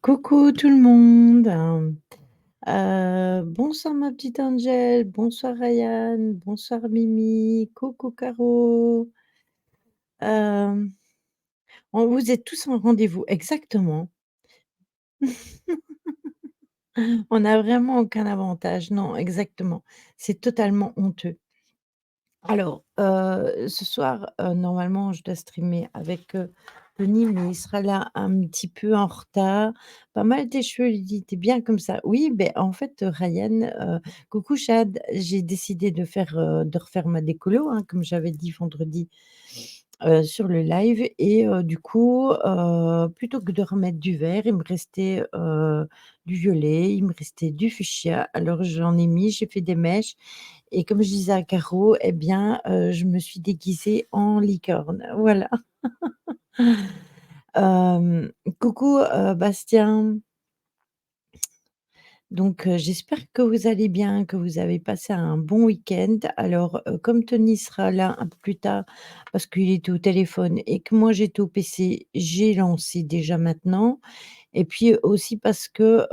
Coucou tout le monde. Bonsoir ma petite Angel, bonsoir Ryan, bonsoir Mimi, coucou Caro. Hem, vous êtes tous en rendez-vous exactement. On n'a vraiment aucun avantage. Non, exactement. C'est totalement honteux. Alors, ce soir, normalement, je dois streamer avec, Tony, mais il sera là un petit peu en retard. «Pas mal tes cheveux», il dit: «Tu bien comme ça». Oui, ben en fait, Ryan, coucou Chad, j'ai décidé de refaire ma décolo, hein, comme j'avais dit vendredi, sur le live et du coup, plutôt que de remettre du vert, il me restait, du violet, il me restait du fuchsia. Alors j'en ai mis, j'ai fait des mèches et comme je disais à Caro, eh bien, je me suis déguisée en licorne, voilà. Coucou, Bastien. Donc, j'espère que vous allez bien, que vous avez passé un bon week-end. Alors, comme Tony sera là un peu plus tard parce qu'il était au téléphone et que moi j'étais au PC, j'ai lancé déjà maintenant et puis aussi parce que,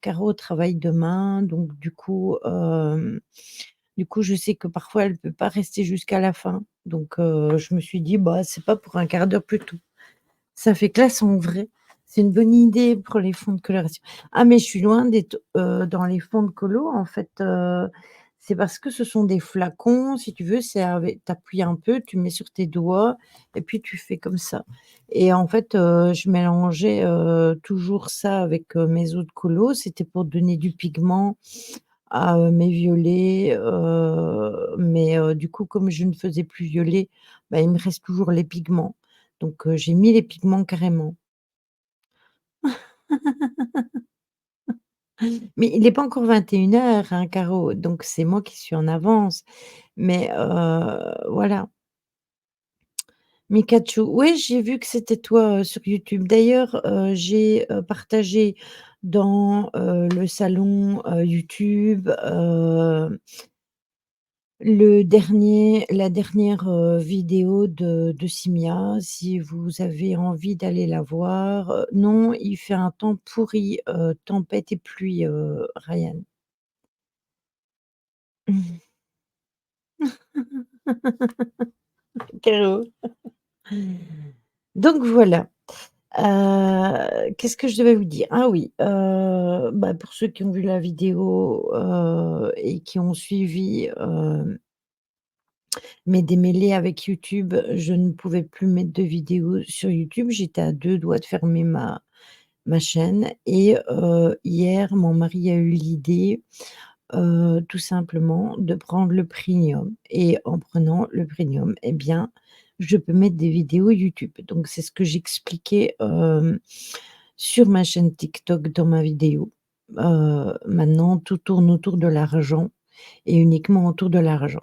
Caro travaille demain donc du coup, je sais que parfois elle peut pas rester jusqu'à la fin, donc je me suis dit: «Bah, c'est pas pour un quart d'heure plus tôt». Ça fait classe en vrai. C'est une bonne idée pour les fonds de coloration. Ah mais je suis loin d'être, dans les fonds de colo en fait, c'est parce que ce sont des flacons, si tu veux, c'est avec tu appuies un peu, tu mets sur tes doigts et puis tu fais comme ça et en fait, je mélangeais, toujours ça avec, mes eaux de colo. C'était pour donner du pigment à, mes violets, mais du coup, comme je ne faisais plus violet, bah, il me reste toujours les pigments. Donc j'ai mis les pigments carrément. Mais il est pas encore 21:00 hein, Caro, donc c'est moi qui suis en avance. Mais voilà. Mikachu, ouais, j'ai vu que c'était toi, sur YouTube. D'ailleurs, j'ai, partagé dans, le salon, YouTube, la dernière, vidéo de Simia, si vous avez envie d'aller la voir, non, il fait un temps pourri, tempête et pluie, Ryan. Caro. Donc voilà, qu'est-ce que je devais vous dire? Ah oui, bah, pour ceux qui ont vu la vidéo, et qui ont suivi, mes démêlés avec YouTube, je ne pouvais plus mettre de vidéos sur YouTube. J'étais à 2 doigts de fermer ma chaîne et hier, mon mari a eu l'idée, tout simplement de prendre le premium et en prenant le premium et bien, je peux mettre des vidéos YouTube. Donc c'est ce que j'expliquais, sur ma chaîne TikTok dans ma vidéo. Maintenant tout tourne autour de l'argent et uniquement autour de l'argent.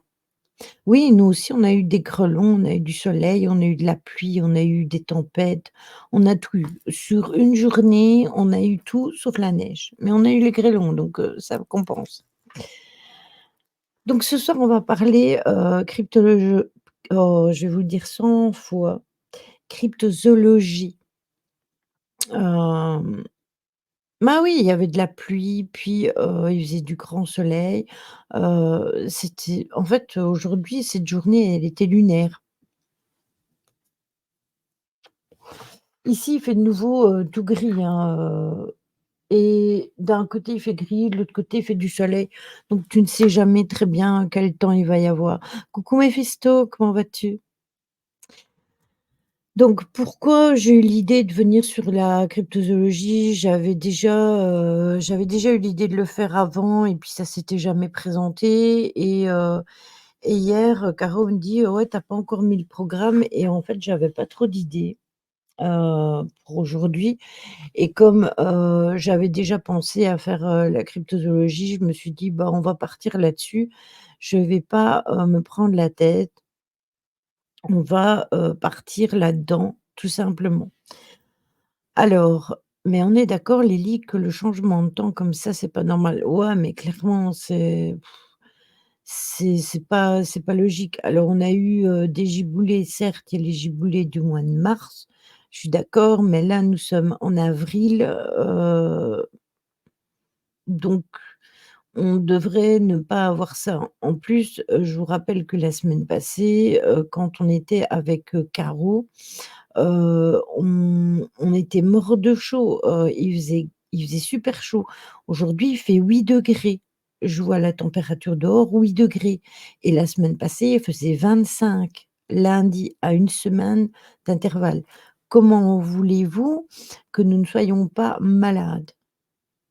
Oui, nous aussi, on a eu des grêlons, on a eu du soleil, on a eu de la pluie, on a eu des tempêtes, on a tout eu. Sur une journée, on a eu tout sauf la neige, mais on a eu les grêlons, donc ça compense. Donc ce soir, on va parler, oh, je vais vous le dire 100 fois, cryptozoologie. Hem, bah, oui, il y avait de la pluie, puis, il faisait du grand soleil. C'était en fait, aujourd'hui, cette journée, elle était lunaire. Ici, il fait de nouveau, tout gris, hein, et d'un côté, il fait gris, de l'autre côté, il fait du soleil, donc tu ne sais jamais très bien quel temps il va y avoir. Coucou Méphisto, comment vas-tu? Donc pourquoi j'ai eu l'idée de venir sur la cryptozoologie? J'avais déjà eu l'idée de le faire avant et puis ça s'était jamais présenté et hier, Caro me dit: «Ouais, tu as pas encore mis le programme» et en fait, j'avais pas trop d'idées, pour aujourd'hui. Et comme, j'avais déjà pensé à faire, la cryptozoologie, je me suis dit: «Bah, on va partir là-dessus. Je vais pas, me prendre la tête. On va, partir là-dedans, tout simplement». Alors, mais on est d'accord Lily que le changement de temps comme ça, c'est pas normal? Ouais, mais clairement, c'est pas logique. Alors on a eu, des giboulées, certes, il y a les giboulées du mois de mars. Je suis d'accord, mais là, nous sommes en avril, donc on devrait ne pas avoir ça. En plus, je vous rappelle que la semaine passée, quand on était avec, Caro, on était morts de chaud, il faisait super chaud. Aujourd'hui, il fait 8 degrés. Je vois la température dehors, 8 degrés. Et la semaine passée, il faisait 25, lundi, à une semaine d'intervalle. Comment voulez-vous que nous ne soyons pas malades?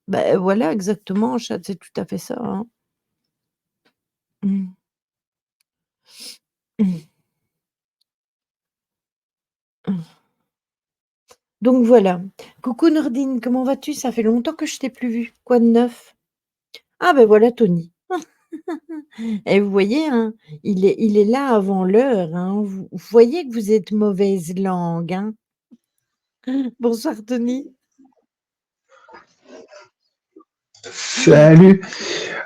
Ben voilà, exactement, chat, c'est tout à fait ça, hein. Mmh. Mmh. Mmh. Donc voilà. Coucou Nordine, comment vas-tu? Ça fait longtemps que je t'ai plus vue. Quoi de neuf? Ah ben voilà Tony. Et vous voyez, hein, il est là avant l'heure, hein. Vous voyez que vous êtes mauvaise langue, hein. Bonsoir Tony. Salut.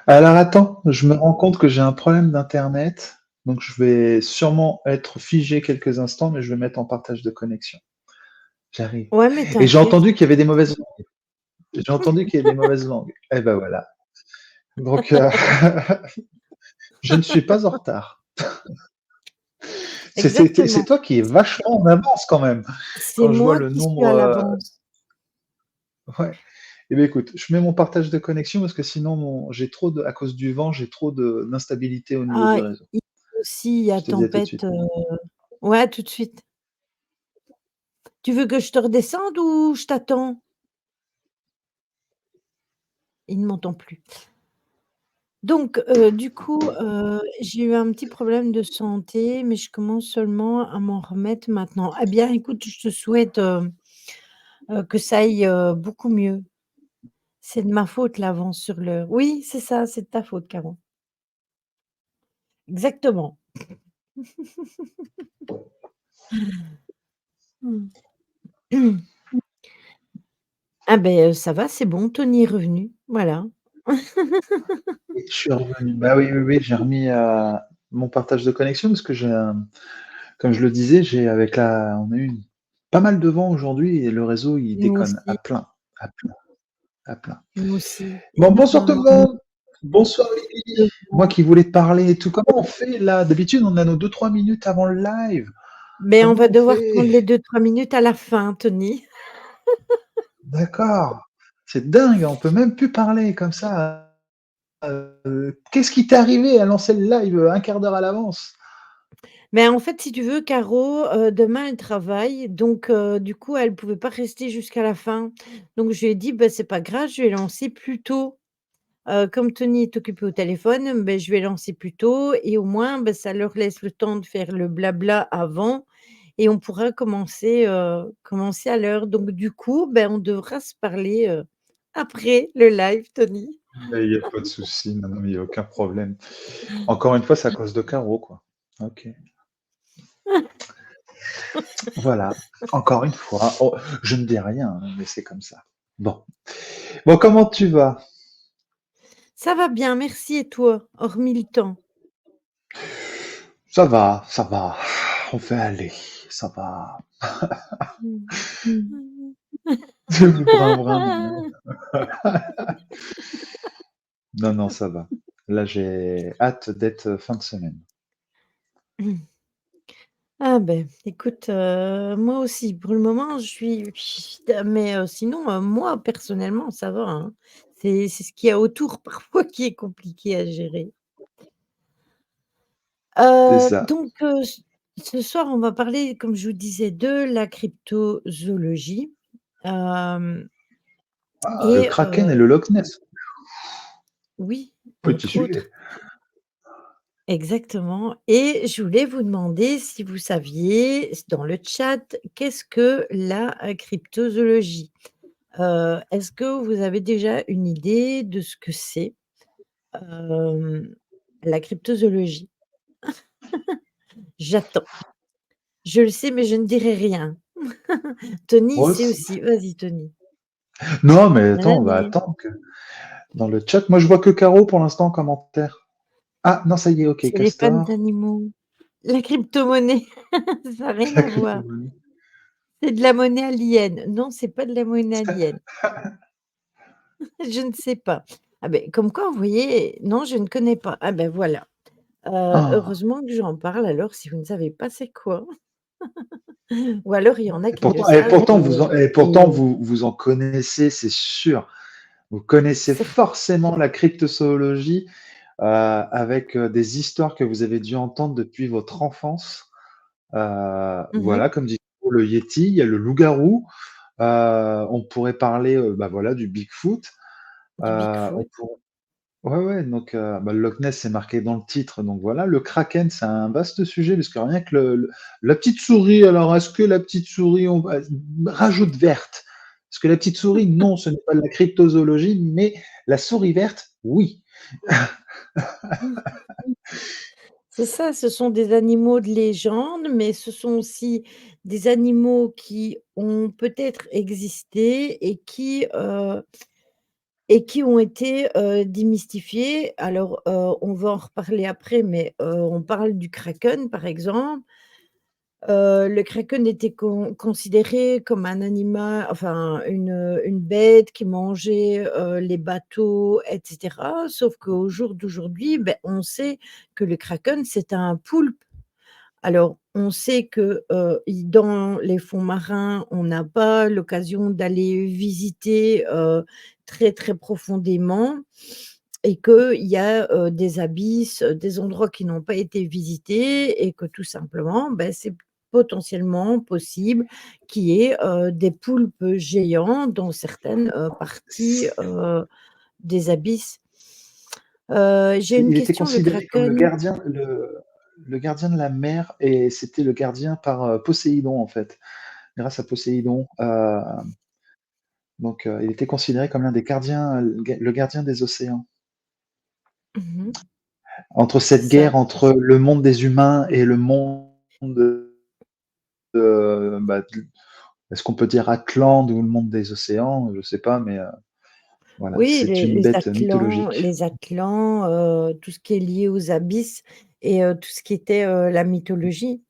Alors attends, je me rends compte que j'ai un problème d'internet, donc je vais sûrement être figé quelques instants, mais je vais mettre en partage de connexion. J'arrive. Ouais, mais Et j'ai t'inquiète. entendu qu'il y avait des mauvaises langues. J'ai entendu qu'il y a des mauvaises langues. Eh ben voilà. Donc je ne suis pas en retard. C'est Exactement. toi qui es vachement en avance quand même. C'est Quand je vois moi le qui suis nombre, à l'avance. ouais. Eh bien écoute, je mets mon partage de connexion parce que sinon j'ai trop de, à cause du vent, j'ai trop d'instabilité au niveau Ah, du réseau. ici aussi, il y a Je te dis à tout de tempête, suite. ouais, tout de suite. Tu veux que je te redescende ou je t'attends? Il ne m'entend plus. Donc, du coup, j'ai eu un petit problème de santé, mais je commence seulement à m'en remettre maintenant. Eh bien, écoute, je te souhaite, que ça aille, beaucoup mieux. C'est de ma faute l'avance sur l'heure. Oui, c'est ça, c'est de ta faute, Caro. Exactement. Mmh. Ah beh, ça va, c'est bon, Tony est revenu, voilà. Oui, je suis revenu. Bah oui, oui, oui, j'ai remis mon partage de connexion parce que comme je le disais, on a eu pas mal de vent aujourd'hui et le réseau il Nous déconne à aussi, plein, à plein, à plein. nous aussi, Bon, bonsoir tout le énormément monde. Bonsoir Lily. de Moi vent. qui voulais te parler et tout. Comment on fait là? D'habitude, on a nos 2-3 minutes avant le live. Mais on Comment va on devoir fait? prendre les 2-3 minutes à la fin, Tony. D'accord. C'est dingue, on peut même plus parler comme ça. Qu'est-ce qui t'est arrivé à lancer le live un quart d'heure à l'avance? Mais en fait, si tu veux, Caro, demain, elle travaille, donc du coup, elle pouvait pas rester jusqu'à la fin. Donc je lui ai dit: «Bah, c'est pas grave, je vais lancer plus tôt». Comme Tony est occupé au téléphone, beh, je vais lancer plus tôt et au moins, bah, ça leur laisse le temps de faire le blabla avant et on pourra commencer à l'heure. Donc du coup, ben, on devra se parler, après le live, Tony. Mais il y a pas de souci, non, non, mais il y a aucun problème. Encore une fois, c'est à cause de Caro, quoi. OK. Voilà, encore une fois. Oh, je ne dis rien, hein, mais c'est comme ça. Bon. Bon, comment tu vas? Ça va bien, merci et toi? Hormis le temps? Ça va, ça va. On fait aller, ça va. Mmh. Mmh Le brin mignon. Non, non, ça va. Là, j'ai hâte d'être fin de semaine. Ah ben, écoute, moi aussi, pour le moment, je suis mais sinon, moi, personnellement, ça va, hein. C'est ce qu'il y a autour parfois qui est compliqué à gérer. C'est ça. Donc ce soir, on va parler, comme je vous disais, de la cryptozoologie, hem Ah, le et Kraken et le Loch Ness. oui, Petit entre sujet. autres, exactement et je voulais vous demander si vous saviez, dans le chat, qu'est-ce que la, cryptozoologie? Est-ce que vous avez déjà une idée de ce que c'est, hem, la cryptozoologie? J'attends. Je le sais, mais je ne dirai rien. Tony, il Oh, sait aussi. Vas-y, Tony. non, mais Bonne attends, on va année. attendre que dans le chat. Moi, je vois que Caro pour l'instant en commentaire. Ah, non, ça y est, ok, C'est les fans Castor. d'animaux. La cryptomonnaie, ça a rien La à voir. crypto-monnaie. C'est de la monnaie alien. Non, c'est pas de la monnaie alien. Je ne sais pas. Ah beh, comme quoi, vous voyez, non, je ne connais pas. Ah ben voilà. Ah! Heureusement que j'en parle alors si vous ne savez pas c'est quoi. Ou alors il y en a Et qui le pourtant et savent pourtant vous en et et pourtant vous en connaissez, c'est sûr. Vous connaissez cer forcément la cryptozoologie, avec, des histoires que vous avez dû entendre depuis votre enfance. mmh Voilà, comme dit le yéti, il y a le loup-garou, on pourrait parler, bah, voilà, du Bigfoot, du on Bigfoot. pourrait ouais, ouais, donc bah, le Loch Ness, c'est marqué dans le titre, donc voilà. Le Kraken, c'est un vaste sujet parce que rien que la petite souris, alors est-ce que la petite souris, on va rajoute verte? Parce que la petite souris, non, ce n'est pas de la cryptozoologie, mais la souris verte, oui. Mmh. C'est ça, ce sont des animaux de légende, mais ce sont aussi des animaux qui ont peut-être existé et qui ont été, démystifiés. Alors, on va en reparler après, mais, on parle du kraken, par exemple. Le kraken était considéré comme un animal, enfin une bête qui mangeait, les bateaux et cetera. Sauf qu'au jour d'aujourd'hui, beh, on sait que le kraken, c'est un poulpe. Alors, on sait que, i dans les fonds marins, on n'a pas l'occasion d'aller visiter, très, très profondément et qu'il y a, des abysses, des endroits qui n'ont pas été visités et que tout simplement, bah, c'est potentiellement possible qu'il y ait, des poulpes géants dans certaines, parties, des abysses. J'ai une Il était question, le considéré comme kraken. le gardien de la mer et c'était le gardien par, Poséidon, en fait. Grâce à Poséidon, donc il était considéré comme l'un des gardiens, le gardien des océans. Mmh. Entre C'est cette ça. guerre entre le monde des humains et le monde, bah, est-ce qu'on peut dire Atlante ou le monde des océans? Je sais pas, mais voilà, Oui, c'est une bête mythologique. Les Atlants, tout ce qui est lié aux abysses et tout ce qui était, la mythologie.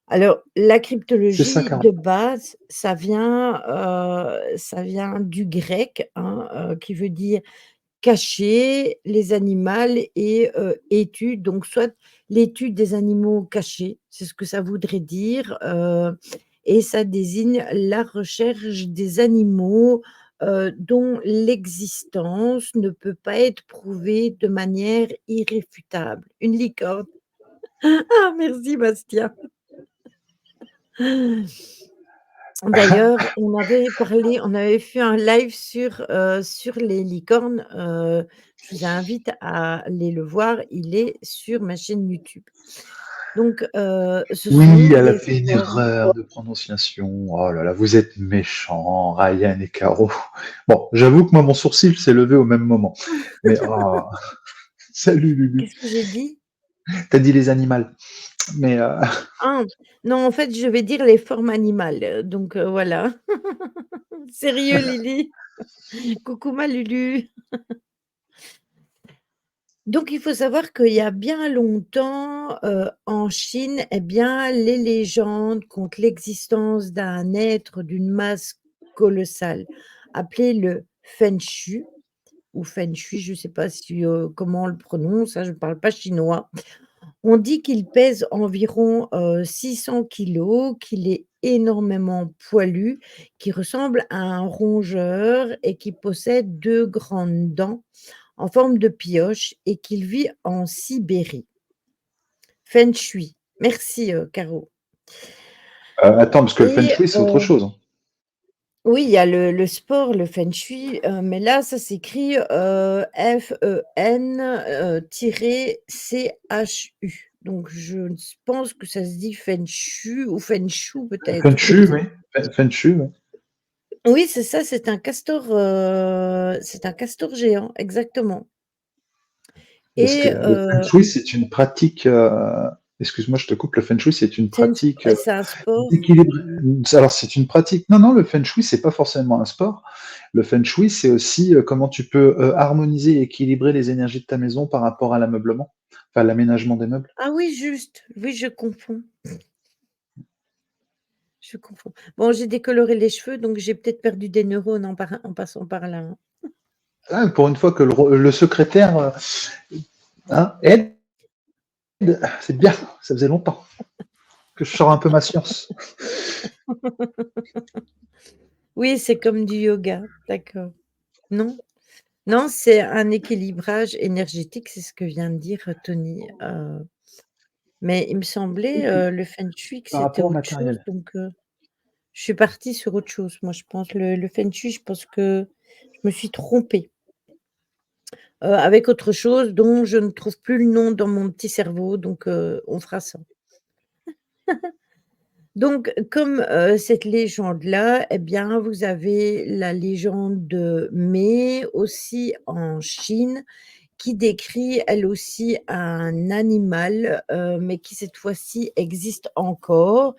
Alors, la C'est ça, cryptologie Caro. de base, ça vient du grec, hein, qui veut dire cacher les animaux et étude, donc soit l'étude des animaux cachés, c'est ce que ça voudrait dire, et ça désigne la recherche des animaux, dont l'existence ne peut pas être prouvée de manière irréfutable. Une licorne. Ah merci Bastien. D'ailleurs, on avait fait un live sur les licornes, je vous invite à aller le voir, il est sur ma chaîne YouTube. Donc, ce Oui, sont elle a des fait une formes. erreur de prononciation. Oh là là, vous êtes méchants, Ryan et Caro. Bon, j'avoue que moi, mon sourcil s'est levé au même moment. Mais oh, salut Lulu. Qu'est-ce que j'ai dit? T'as dit les animaux. Mais Ah! Non, en fait, je vais dire les formes animales, donc voilà. Sérieux Lily? Coucou ma Lulu. Donc il faut savoir qu'il y a bien longtemps, en Chine, eh bien, les légendes contre l'existence d'un être d'une masse colossale, appelé le Feng Shui ou Feng Shui, je ne sais pas si, comment on le prononce, hein, je ne parle pas chinois. On dit qu'il pèse environ, 600 kilogrammes, qu'il est énormément poilu, qu'il ressemble à un rongeur et qu'il possède 2 grandes dents en forme de pioche et qu'il vit en Sibérie. Feng Shui. Merci, Caro. attends, parce que le feng Et shui, c'est autre chose, hein. oui, il y a le sport, le Feng Shui, mais là, ça s'écrit, F-E-N, tiré C-H-U. Donc je pense que ça se dit Feng Shui ou Feng Shu Feng peut-être, je ne shui, sais oui. pas. Feng shui, oui. Oui, c'est ça, c'est un castor géant, exactement Parce que et le feng shui, c'est une pratique, excuse-moi, je te coupe, le feng shui, c'est une pratique, c'est un sport. d'équilibre. Alors, c'est une pratique. Non, non, le feng shui, c'est pas forcément un sport. Le feng shui, c'est aussi comment tu peux harmoniser et équilibrer les énergies de ta maison par rapport à l'ameublement, enfin l'aménagement des meubles. Ah oui, juste, oui, je confonds. je confonds. Bon, j'ai décoloré les cheveux, donc j'ai peut-être perdu des neurones en passant par là, hein. Ah, pour une fois que le secrétaire, hein, aide, c'est bien, ça faisait longtemps que je sors un peu ma science. Oui, c'est comme du yoga, d'accord. Non? Non, c'est un équilibrage énergétique, c'est ce que vient de dire, Tony, mais il me semblait, OK, le feng shui que par c'était rapport au autre chose, matériel. donc je suis partie sur autre chose, moi, je pense. Le feng shui, je pense que je me suis trompée, avec autre chose dont je ne trouve plus le nom dans mon petit cerveau, donc on fera ça. Donc comme, cette légende-là, eh bien, vous avez la légende de Mê, aussi en Chine, qui décrit elle aussi un animal, mais qui cette fois-ci existe encore,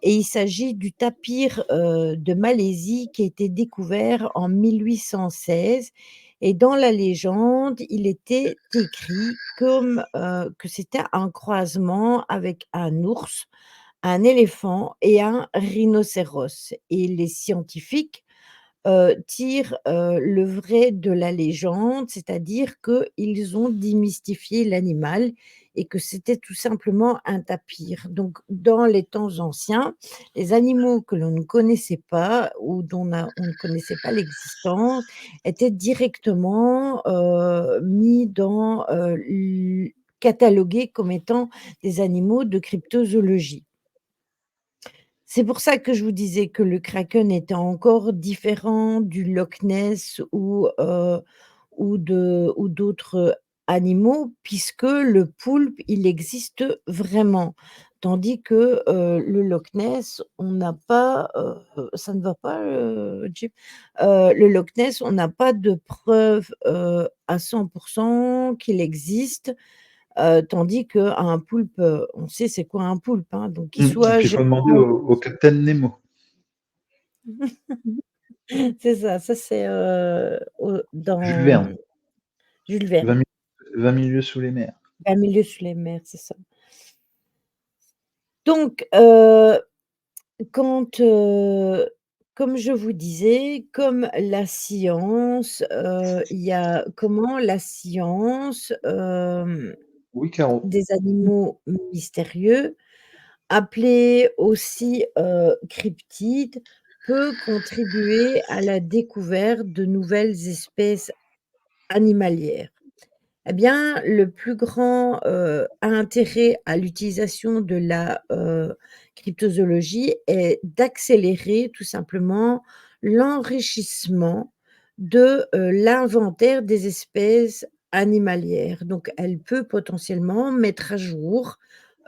et il s'agit du tapir, de Malaisie qui a été découvert en 1816, et dans la légende, il était écrit comme, que c'était un croisement avec un ours, un éléphant et un rhinocéros, et les scientifiques tirent, le vrai de la légende, c'est-à-dire qu'ils ont démystifié l'animal et que c'était tout simplement un tapir. Donc dans les temps anciens, les animaux que l'on ne connaissait pas ou on ne connaissait pas l'existence étaient directement, mis dans, l catalogués comme étant des animaux de cryptozoologie. C'est pour ça que je vous disais que le kraken était encore différent du Loch Ness ou d'autres animaux, puisque le poulpe, il existe vraiment. Tandis que, le Loch Ness, on n'a pas, ça ne va pas, Jim? Le Loch Ness, on n'a pas de preuves, à 100 qu'il existe. Tandis qu'un poulpe, on sait c'est quoi un poulpe, hein, donc qu'il Et soit puis il faut demander géant. au capitaine Nemo. C'est ça, ça c'est, au Jules dans Verne, Jules Verne, 20 mi 20 000 lieues sous les mers. «20 000 sous les mers», c'est ça. Donc, quand, comme je vous disais, comme la science, il y a comment la science, Oui, Caro. des animaux mystérieux, appelés aussi, cryptides, peut contribuer à la découverte de nouvelles espèces animalières. Eh bien, le plus grand, intérêt à l'utilisation de la, cryptozoologie est d'accélérer tout simplement l'enrichissement de, l'inventaire des espèces animalières. Donc elle peut potentiellement mettre à jour,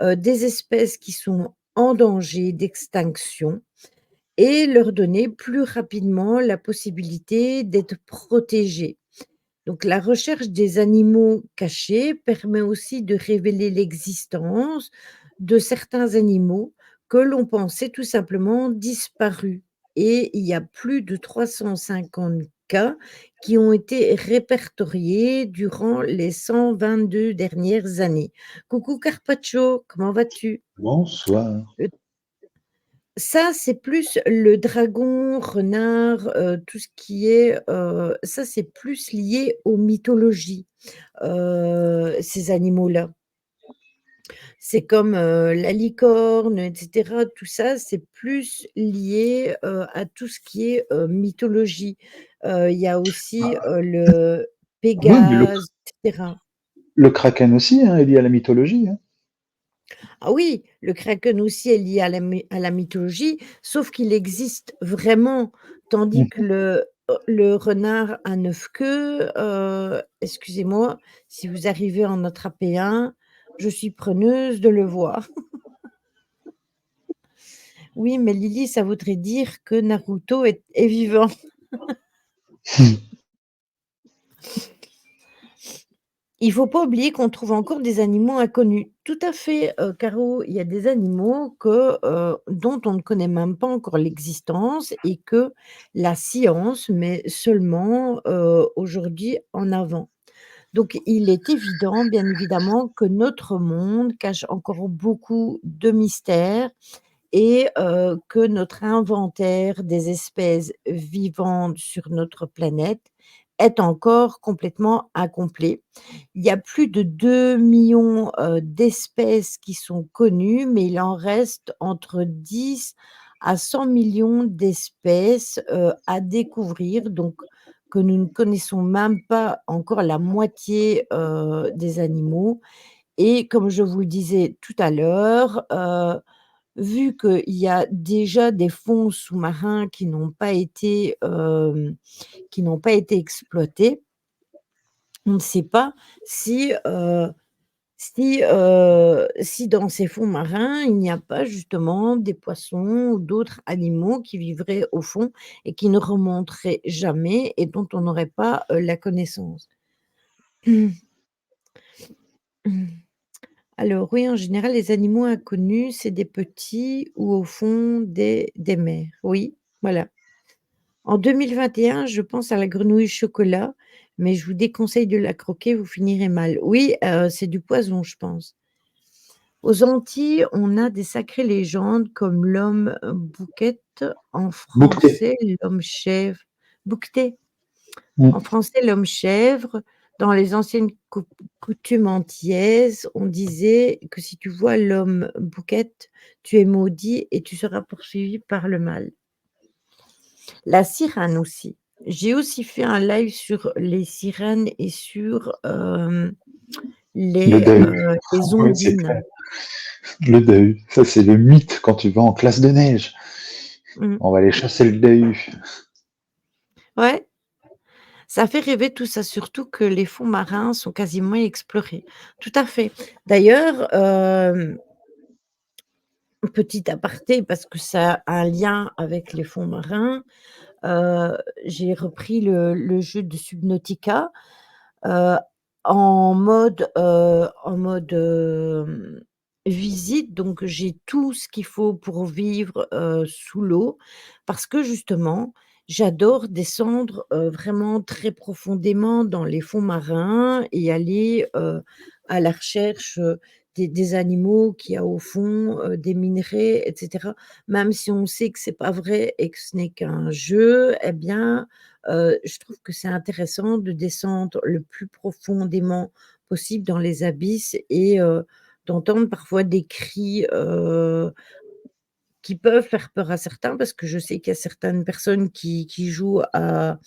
des espèces qui sont en danger d'extinction et leur donner plus rapidement la possibilité d'être protégées. Donc la recherche des animaux cachés permet aussi de révéler l'existence de certains animaux que l'on pensait tout simplement disparus, et il y a plus de 350 cas qui ont été répertoriés durant les 122 dernières années. Coucou Carpaccio, comment vas-tu? Bonsoir. Ça, c'est plus le dragon, renard, tout ce qui est, ça, c'est plus lié aux mythologies, ces animaux-là. C'est comme, la licorne et cetera, tout ça, c'est plus lié, à tout ce qui est, mythologie. Il y a aussi, le Oui, mais Pégase et cetera. le kraken aussi, hein, est lié à la mythologie, hein. Ah oui, le kraken aussi est lié à la mythologie, sauf qu'il existe vraiment, tandis que Mmh. le renard à 9 queues, excusez-moi, si vous arrivez à en attraper un, je suis preneuse de le voir. Oui, mais Lily, ça voudrait dire que Naruto est vivant. Il faut pas oublier qu'on trouve encore des animaux inconnus. Tout à fait, Caro, il y a des animaux dont on ne connaît même pas encore l'existence et que la science met seulement, aujourd'hui en avant. Donc il est évident, bien évidemment, que notre monde cache encore beaucoup de mystères et que notre inventaire des espèces vivantes sur notre planète est encore complètement incomplet. Il y a plus de 2 millions d'espèces qui sont connues, mais il en reste entre 10 à 100 millions d'espèces, à découvrir, donc que nous ne connaissons même pas encore la moitié, des animaux et comme je vous le disais tout à l'heure, vu qu'il y a déjà des fonds sous-marins qui n'ont pas été exploités, on ne sait pas si, si dans ces fonds marins, il n'y a pas justement des poissons ou d'autres animaux qui vivraient au fond et qui ne remonteraient jamais et dont on n'aurait pas, la connaissance. Alors oui, en général, les animaux inconnus, c'est des petits ou au fond des mers. Oui, voilà. En 2021, je pense à la grenouille chocolat, mais je vous déconseille de la croquer, vous finirez mal. Oui, c'est du poison, je pense. Aux Antilles, on a des sacrées légendes comme l'homme, bouquette, en Bouqueté. français l'homme chèvre bouqueté, en Mmh. français l'homme chèvre. Dans les anciennes coutumes antillaises, on disait que si tu vois l'homme bouquette, tu es maudit et tu seras poursuivi par le mal. La sirène aussi. J'ai aussi fait un live sur les sirènes et sur, Le Dahu. les Oui, c'est ondines. clair. Le Dahu, ça c'est le mythe quand tu vas en classe de neige. Mmh. On va aller chasser le Dahu. Ouais, ça fait rêver tout ça, surtout que les fonds marins sont quasiment explorés. Tout à fait. D'ailleurs, petit aparté parce que ça a un lien avec les fonds marins, heu, j'ai repris le jeu de Subnautica, heu, en mode visite, donc j'ai tout ce qu'il faut pour vivre, sous l'eau parce que justement, j'adore descendre, vraiment très profondément dans les fonds marins et aller, à la recherche, des animaux qu'il y a au fond, des minerais et cetera. Même si on sait que c'est pas vrai et que ce n'est qu'un jeu, eh bien, je trouve que c'est intéressant de descendre le plus profondément possible dans les abysses et d'entendre parfois des cris, qui peuvent faire peur à certains parce que je sais qu'il y a certaines personnes qui jouent à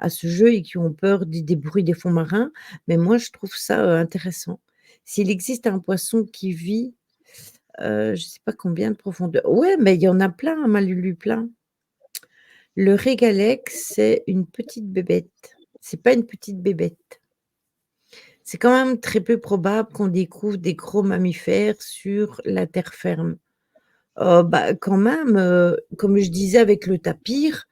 ce jeu et qui ont peur des bruits des fonds marins, mais moi je trouve ça, intéressant. S'il existe un poisson qui vit, je sais pas combien de profondeur ouais, mais il y en a plein, hein, Malulu, plein. Le régalec, c'est une petite bébête. C'est pas une petite bébête. C'est quand même très peu probable qu'on découvre des gros mammifères sur la terre ferme. Bah, quand même, comme je disais avec le tapir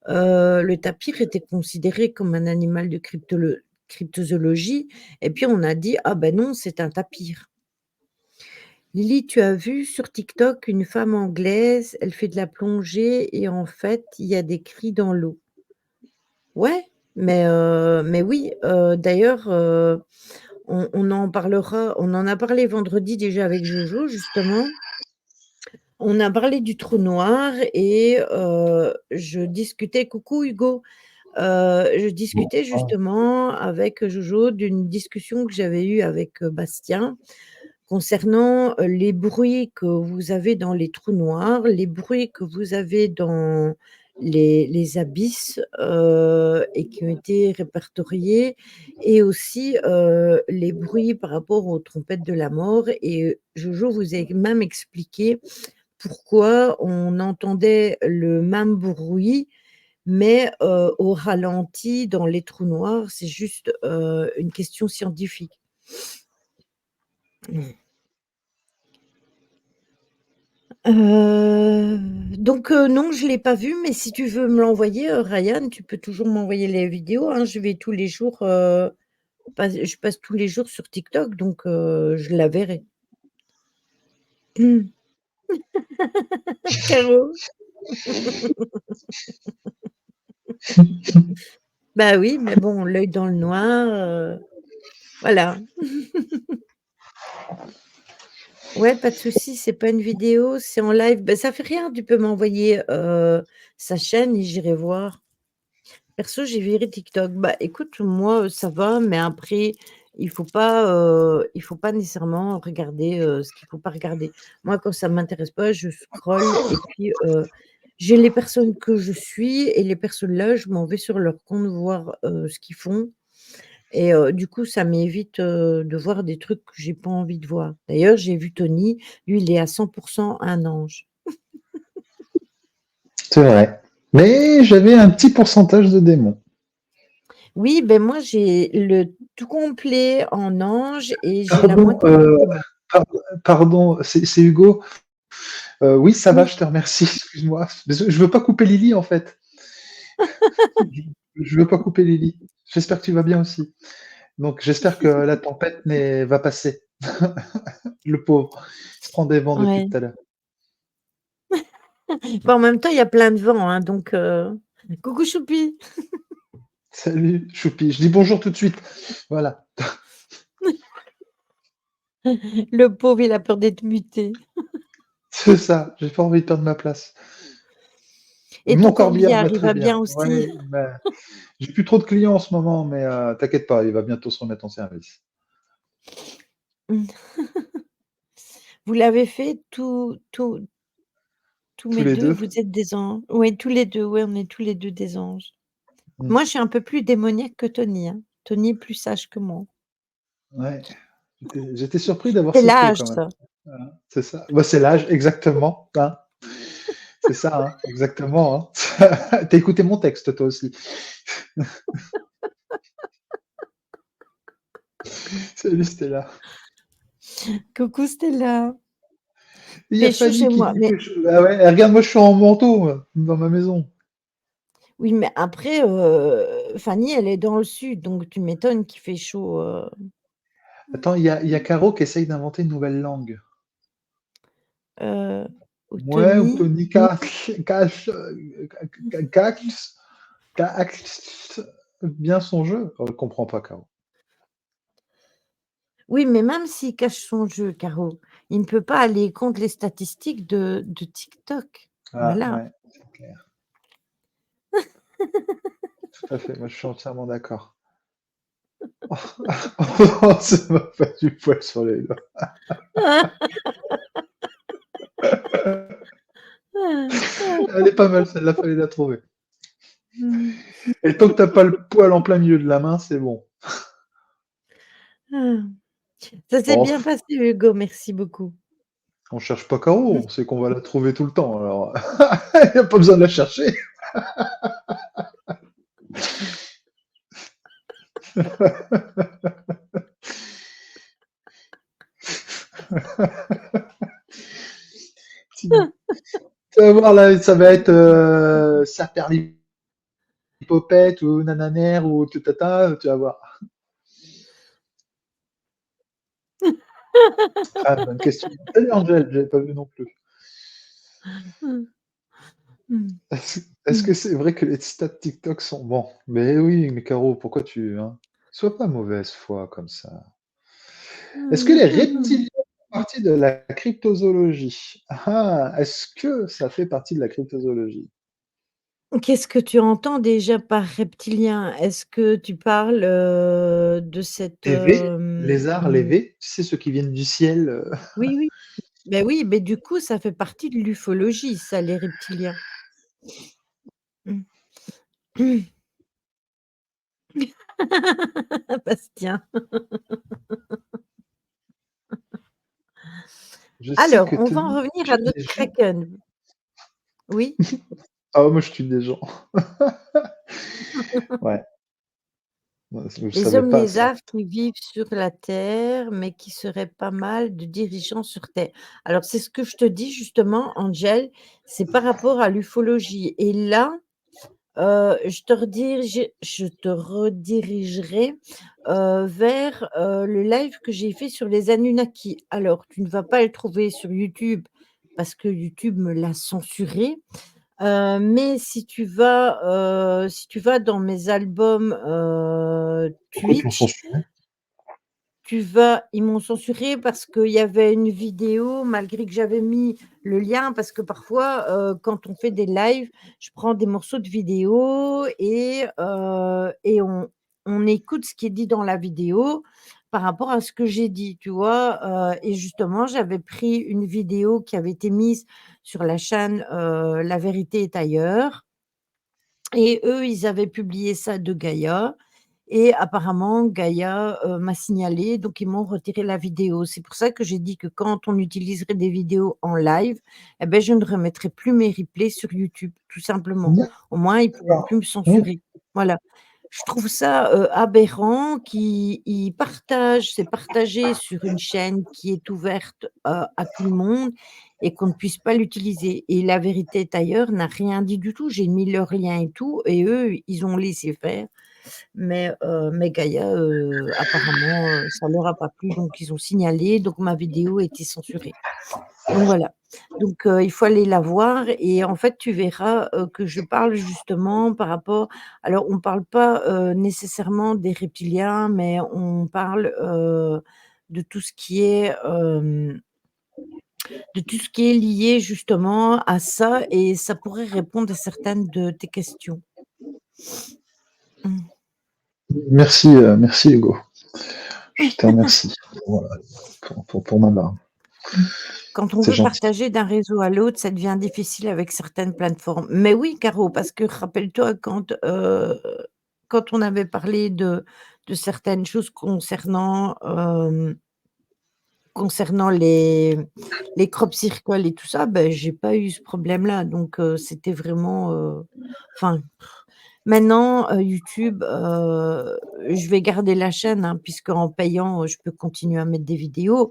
était considéré comme un animal de cryptozoologie et puis on a dit: «Ah ben non, c'est un tapir». Lily, tu as vu sur TikTok une femme anglaise, elle fait de la plongée et en fait, il y a des cris dans l'eau. Ouais, mais oui, d'ailleurs, on en a parlé vendredi déjà avec Jojo justement. On a parlé du trou noir et je discutais coucou Hugo, je discutais Bonsoir. justement avec Jojo d'une discussion que j'avais eue avec, Bastien concernant, les bruits que vous avez dans les trous noirs, les bruits que vous avez dans les abysses, et qui ont été répertoriés et aussi, les bruits par rapport aux trompettes de la mort et Jojo vous a même expliqué pourquoi on entendait le même bruit, mais au ralenti dans les trous noirs. C'est juste, une question scientifique. Heu, donc non, je l'ai pas vu, mais si tu veux me l'envoyer, Ryan, tu peux toujours m'envoyer les vidéos, hein. Je passe tous les jours sur TikTok, donc je la verrai. Caro? Bah oui, mais bon, l'œil dans le noir, voilà. Ouais, pas de souci, c'est pas une vidéo, c'est en live. Bah, ça fait rien, tu peux m'envoyer, sa chaîne et j'irai voir. Perso, j'ai viré TikTok. Bah, écoute, moi, ça va, mais après, il faut pas nécessairement regarder, ce qu'il faut pas regarder. Moi, quand ça m'intéresse pas, je scrolle et puis, j'ai les personnes que je suis et les personnes-là, je m'en vais sur leur compte voir, ce qu'ils font et du coup, ça m'évite, de voir des trucs que j'ai pas envie de voir. D'ailleurs, j'ai vu Tony, lui, il est à 100 un ange. C'est vrai. Mais j'avais un petit pourcentage de démons. Oui, ben moi, j'ai le tout complet en ange et j'ai la Pardon, moitié de démon. par pardon, c'est Hugo? Oui, ça va, Oui. je te remercie, excuse-moi. Désolé, je veux pas couper Lily, en fait. Je veux pas couper Lily. J'espère que tu vas bien aussi. Donc j'espère que la tempête va passer. Le pauvre, il se prend des vents depuis Ouais. tout à l'heure. Bah, en même temps, il y a plein de vent, hein, donc coucou choupi. Salut, choupi. Je dis bonjour tout de suite. Voilà, Le pauvre, il a peur d'être muté. c'est ça, j'ai pas envie de perdre ma place. Et Mon ton corbillard va corbillard, il très va bien. bien aussi? Ouais, bah, j'ai plus trop de clients en ce moment, mais t'inquiète pas, il va bientôt se remettre en service. Mmh. Vous l'avez fait tous Tous mes les 2, 2. vous êtes des anges? Oui, tous les 2. Ouais, on est tous les 2 des anges. Mmh. Moi, je suis un peu plus démoniaque que Tony, hein. Tony est plus sage que moi. Ouais, j'étais surpris d'avoir C'est ce taux l'âge, quand même. ça. Voilà, c'est ça. Bah, c'est l'âge, exactement, hein. C'est ça, hein, exactement, hein. Tu écouté mon texte toi aussi. Salut Stella. Coucou Stella. Il y a Fait chaud Fanny chez qui moi, dit mais que ah ouais, regarde, moi je suis en manteau moi, dans ma maison. oui, mais après, Fanny, elle est dans le sud, donc tu m'étonnes qu'il fait chaud, Attends, il y a Caro qui essaye d'inventer une nouvelle langue. ou Ouais, ou Tony. Tony cache cache bien son jeu. Oh, je comprends pas, Caro. Oui, mais même s'il cache son jeu, Caro, il ne peut pas aller contre les statistiques de TikTok. Ah Voilà. ouais, c'est clair. Tout à fait, moi je suis entièrement d'accord. Ça m'a fait du poil sur les doigts. Elle est pas mal, celle-là, fallait la trouver. Mmh. Et tant que t'as pas le poil en plein milieu de la main, c'est bon. Ah. Ça s'est Bon, bien passé, Hugo, merci beaucoup. on cherche pas Caro, on sait qu'on va la trouver tout le temps, alors il y a pas besoin de la chercher. Tu vas voir là, ça va être Saperlipopette ou Nananère ou Tutata, tu vas voir. Ah, bonne question. Salut Angèle, j'avais pas vu non plus. Mmh. Mmh. Est-ce Mmh. que c'est vrai que les stats TikTok sont bons? Mais oui, mais Caro, pourquoi hein? Sois pas mauvaise foi comme ça. Est-ce que les reptiliens font partie de la cryptozoologie? Ah, est-ce que ça fait partie de la cryptozoologie? Qu'est-ce que tu entends déjà par reptilien? Est-ce que tu parles, de cette, Les V, lézards, les V, tu sais, ceux qui viennent du ciel. oui, oui. Ben oui, mais du coup, ça fait partie de l'ufologie, ça, les reptiliens. Mmh. Bastien. Je sais Alors, que on va en Tony revenir à tue notre des gens. kraken. Oui? Ah, moi, je tue des gens. Ouais, ouais, je Les savais hommes pas ça. lézards qui vivent sur la terre, mais qui seraient pas mal de dirigeants sur terre. Alors, c'est ce que je te dis justement, Angel, c'est par rapport à l'ufologie et là, je te redirigerai, vers, le live que j'ai fait sur les Anunnaki. Alors, tu ne vas pas le trouver sur YouTube parce que YouTube me l'a censuré, mais si tu vas dans mes albums, Pourquoi ils te l'ont Twitch, censuré? ils m'ont censuré parce qu'il y avait une vidéo, malgré que j'avais mis le lien, parce que parfois, quand on fait des lives, je prends des morceaux de vidéo et on écoute ce qui est dit dans la vidéo par rapport à ce que j'ai dit, tu vois? Et justement, j'avais pris une vidéo qui avait été mise sur la chaîne, La vérité est ailleurs et eux, ils avaient publié ça de Gaïa et apparemment Gaïa, m'a signalé, donc ils m'ont retiré la vidéo. C'est pour ça que j'ai dit que quand on utiliserait des vidéos en live, et beh, je ne remettrai plus mes replays sur YouTube, tout simplement. Au moins, ils pourront plus me Mmh. censurer. Voilà. Je trouve ça, aberrant qu'ils partagent c'est partagé sur une chaîne qui est ouverte, à tout le monde et qu'on ne puisse pas l'utiliser et La vérité est ailleurs n'a rien dit du tout. J'ai mis leur lien et tout et eux, ils ont laissé faire. Mais Gaïa, apparemment, ça leur a pas plu, donc ils ont signalé, donc ma vidéo a été censurée. Donc voilà. Donc il faut aller la voir et en fait, tu verras, que je parle justement par rapport alors on parle pas, nécessairement des reptiliens, mais on parle, de tout ce qui est, de tout ce qui est lié justement à ça et ça pourrait répondre à certaines de tes questions. Mmh. Merci, merci Hugo. Je te remercie pour ma barbe. Quand on C'est veut gentil. partager d'un réseau à l'autre, ça devient difficile avec certaines plateformes. Mais oui, Caro, parce que rappelle-toi quand on avait parlé de certaines choses concernant les crop circles et tout ça, ben j'ai pas eu ce problème-là. Donc c'était vraiment, enfin, maintenant, YouTube, je vais garder la chaîne, hein, puisqu'en payant, je peux continuer à mettre des vidéos.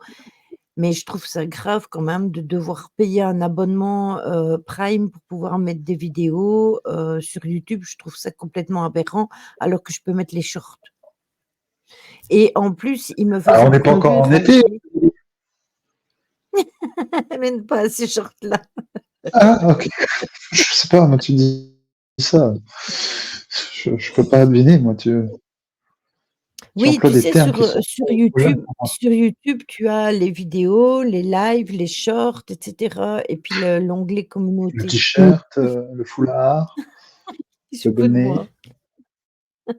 Mais je trouve ça grave quand même de devoir payer un abonnement, Prime pour pouvoir mettre des vidéos, sur YouTube. Je trouve ça complètement aberrant, alors que je peux mettre les shorts et en plus, ils me Ah, faisaient on n'est pas encore enlever en été. rajouter mais pas ces shorts-là. Ah, OK. Je sais pas, moi tu dis ça. Je peux pas deviner, moi tu Oui, emploies tu des sais termes qui sont trop jeunes pour moi. Sur YouTube, tu as les vidéos, les lives, les shorts et cetera et puis l'onglet Le communauté. t-shirt, le foulard, Ils se le foutent de moi. bonnet.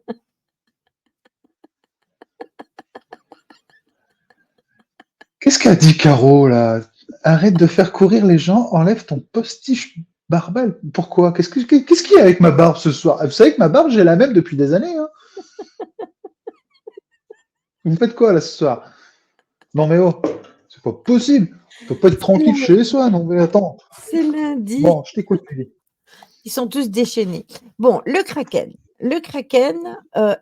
Qu'est-ce qu'a dit Caro là? Arrête de faire courir les gens, enlève ton postiche barbel. Pourquoi? Qu'est-ce qu'il y a avec ma barbe ce soir? Vous savez que ma barbe, j'ai la même depuis des années, hein. Vous faites quoi là ce soir? Non mais oh, c'est pas possible. On peut pas être C'est tranquille chez soi, non mais attends. c'est lundi. Bon, je t'écoute, Lily. Ils sont tous déchaînés. Bon, le kraken. Le kraken,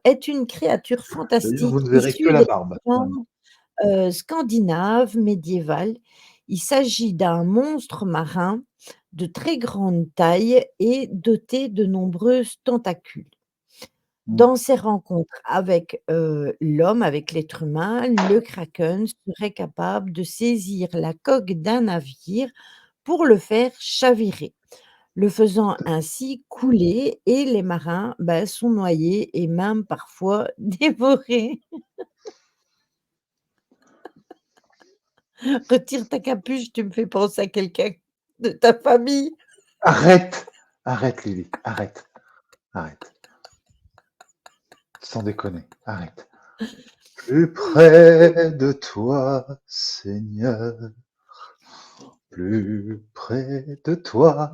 est une créature C'est-à-dire, vous fantastique ne verrez que issue la des barbe. Voilà. légendes, scandinaves médiévales. Il s'agit d'un monstre marin de très grande taille et doté de nombreuses tentacules. Mm. Dans ses rencontres avec, l'homme, avec l'être humain, le kraken serait capable de saisir la coque d'un navire pour le faire chavirer, le faisant ainsi couler et les marins, bah, sont noyés et même parfois dévorés. Retire ta capuche, tu me fais penser à quelqu'un de ta famille. Arrête, arrête, Lily, arrête, arrête. Sans déconner, arrête. Plus près de toi, Seigneur, plus près de toi.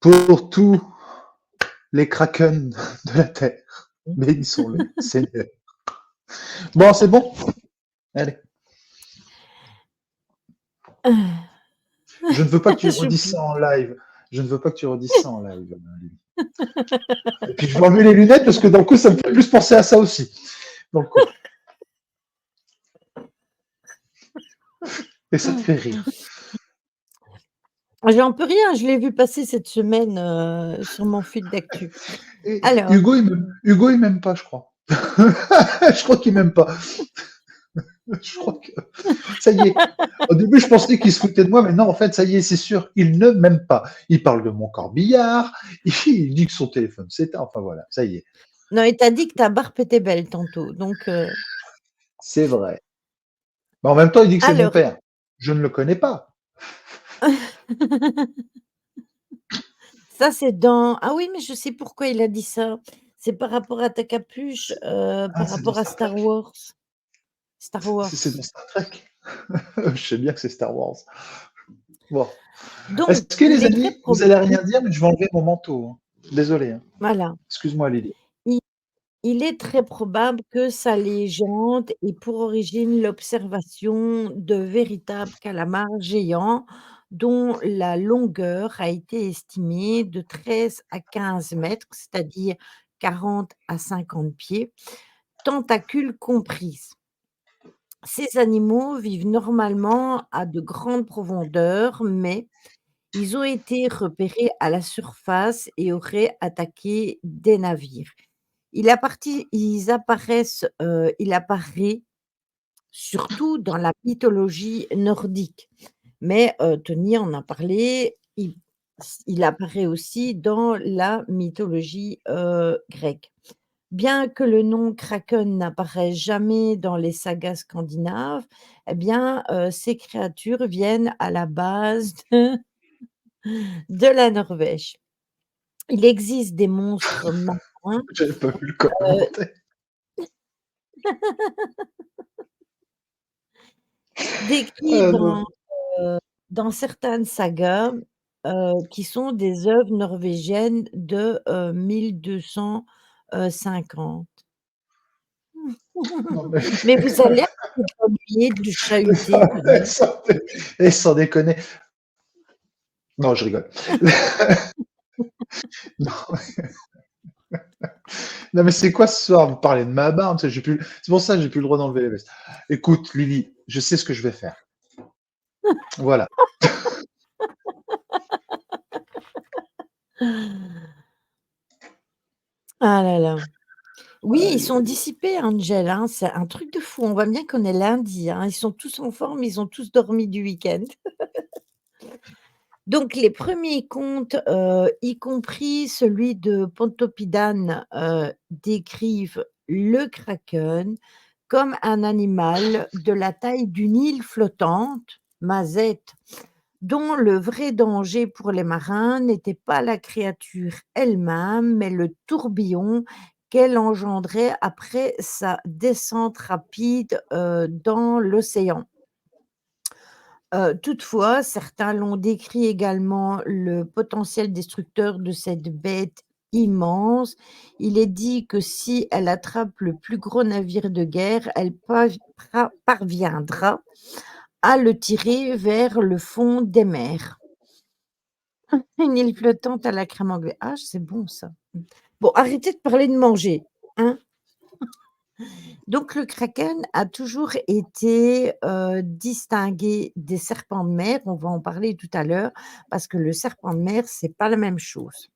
Pour tous les kraken de la terre, bénissons-le, Seigneur. Bon, c'est bon? Allez. Je ne veux pas que tu Je redisses peux ça en live. Je ne veux pas que tu redisses ça en live, Lily. Et puis je vais enlever les lunettes parce que dans le coup, ça me fait plus penser à ça aussi. Dans le coup. Et ça te fait rire. j'en peux rien, je l'ai vu passer cette semaine, sur mon fil d'actu. Et Alors, Hugo, il m'aime pas, je crois. Je crois qu'il m'aime pas. Je crois que ça y est. Au début, je pensais qu'il se foutait de moi, mais non, en fait, ça y est, c'est sûr, il ne m'aime pas. Il parle de mon corbillard, il dit que son téléphone s'éteint, enfin voilà, ça y est. Non, et tu as dit que ta barbe était belle tantôt, donc C'est vrai. Mais en même temps, il dit que c'est mon alors père. Je ne le connais pas. ça, c'est dans ah oui, mais je sais pourquoi il a dit ça. C'est par rapport à ta capuche, Ah, par c'est dans rapport à Star Trek. Star Wars. Star C'est Wars. dans Star Trek. Je sais bien que c'est Star Wars. Bon. Est-ce Donc que il les est très amis, vous allez rien dire, mais je vais enlever mon manteau, hein. Désolé, hein. voilà. Excuse-moi, Lily. Il il est très probable que sa légende ait pour origine l'observation de véritables calamars géants dont la longueur a été estimée de 13 à 15 mètres, c'est-à-dire 40 à 50 pieds, tentacules comprises. Ces animaux vivent normalement à de grandes profondeurs, mais ils ont été repérés à la surface et auraient attaqué des navires. Il apparaît surtout dans la mythologie nordique, mais Tony en a parlé, il apparaît aussi dans la mythologie, grecque. Bien que le nom kraken n'apparaisse jamais dans les sagas scandinaves, eh bien, ces créatures viennent à la base de la Norvège. Il existe des monstres marins, J'avais pas vu le heu, commentaire. décrits Ah non. dans certaines sagas, qui sont des œuvres norvégiennes de, 1250. Non mais Mais vous allez arrêter de m'ennuyer, de chahuter, Tony. sans dé sans déconner. Non, je rigole. Non, non mais c'est quoi ce soir? Vous parlez de ma barbe, j'ai plus c'est pour ça que j'ai plus le droit d'enlever les vestes. Écoute, Lily, je sais ce que je vais faire. Voilà. Ah là là. Oui, ils Aïe, sont aïe, aïe. dissipés, Angel, hein, c'est un truc de fou. On voit bien qu'on est lundi, hein. Ils sont tous en forme, ils ont tous dormi du week-end. Donc les premiers contes, y compris celui de Pontoppidan, décrivent le kraken comme un animal de la taille d'une île flottante, Mazette, dont le vrai danger pour les marins n'était pas la créature elle-même, mais le tourbillon qu'elle engendrait après sa descente rapide, dans l'océan. Toutefois, certains l'ont décrit également le potentiel destructeur de cette bête immense. Il est dit que si elle attrape le plus gros navire de guerre, elle parviendra à le tirer vers le fond des mers. Une île flottante à la crème anglaise. Ah, c'est bon ça. Mmh. Bon, arrêtez de parler de manger, hein. Donc le kraken a toujours été, distingué des serpents de mer, on va en parler tout à l'heure, parce que le serpent de mer, c'est pas la même chose.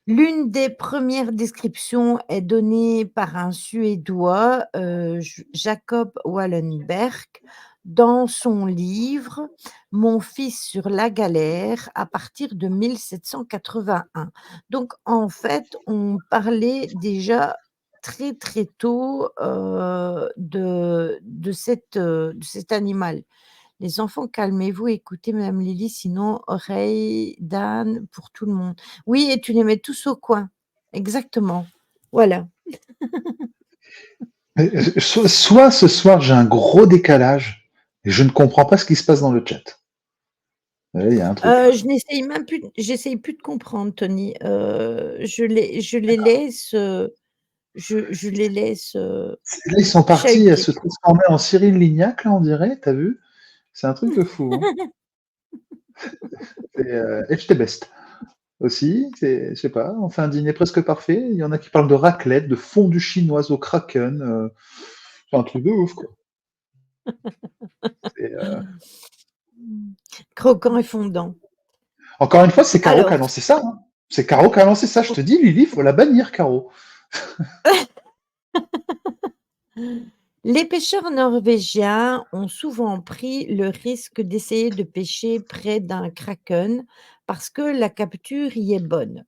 L'une des premières descriptions est donnée par un Suédois, Jacob Wallenberg, dans son livre «Mon fils sur la galère» à partir de 1781. Donc en fait, on parlait déjà très, très tôt, de cet animal. Les enfants, calmez-vous, écoutez madame Lily, sinon oreilles d'âne pour tout le monde. Oui, et tu les mets tous au coin. Exactement. Voilà. Soit ce soir j'ai un gros décalage et je ne comprends pas ce qui se passe dans le chat. Ouais, il y a un truc là. J'essaye plus de comprendre Tony. Je les laisse, je les laisse, Là, ils sont partis à chahuter. se transformer en Cyril Lignac, là, on dirait, t'as vu? C'est un truc de fou, hein. Et Echtebest aussi, c'est, je sais pas, on fait un dîner presque parfait. Il y en a qui parlent de raclette, de fondue chinoise au kraken. C'est un truc de ouf, quoi. Et, Mmh. Croquant et fondant. encore une fois, c'est Caro qui a Alors, lancé ça, hein. C'est Caro qui a lancé ça. Je te dis, Lily, faut la bannir, Caro. les pêcheurs norvégiens ont souvent pris le risque d'essayer de pêcher près d'un kraken parce que la capture y est bonne.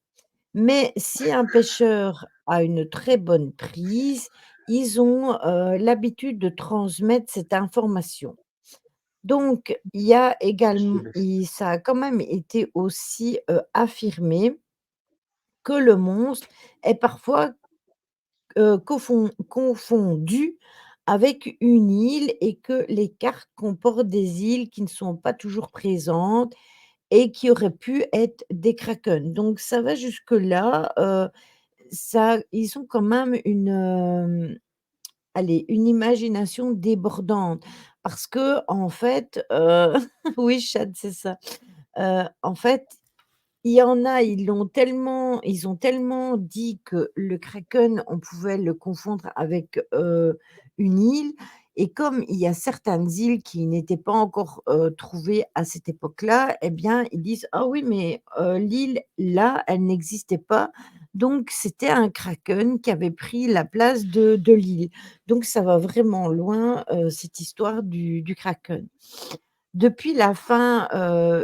Mais si un pêcheur a une très bonne prise, ils ont, l'habitude de transmettre cette information. Donc il y a également et ça a quand même été aussi, affirmé que le monstre est parfois, confondu avec une île et que les cartes comportent des îles qui ne sont pas toujours présentes et qui auraient pu être des kraken. Donc ça va jusque-là, ça ils ont quand même une, allez, une imagination débordante parce qu'en fait, oui, Chad, c'est ça. En fait, il y en a, ils ont tellement dit que le kraken, on pouvait le confondre avec, une île et comme il y a certaines îles qui n'étaient pas encore, trouvées à cette époque-là, eh bien, ils disent: «Ah oui, mais, l'île là, elle n'existait pas, donc c'était un kraken qui avait pris la place de l'île». Donc ça va vraiment loin, cette histoire du kraken. Depuis la fin,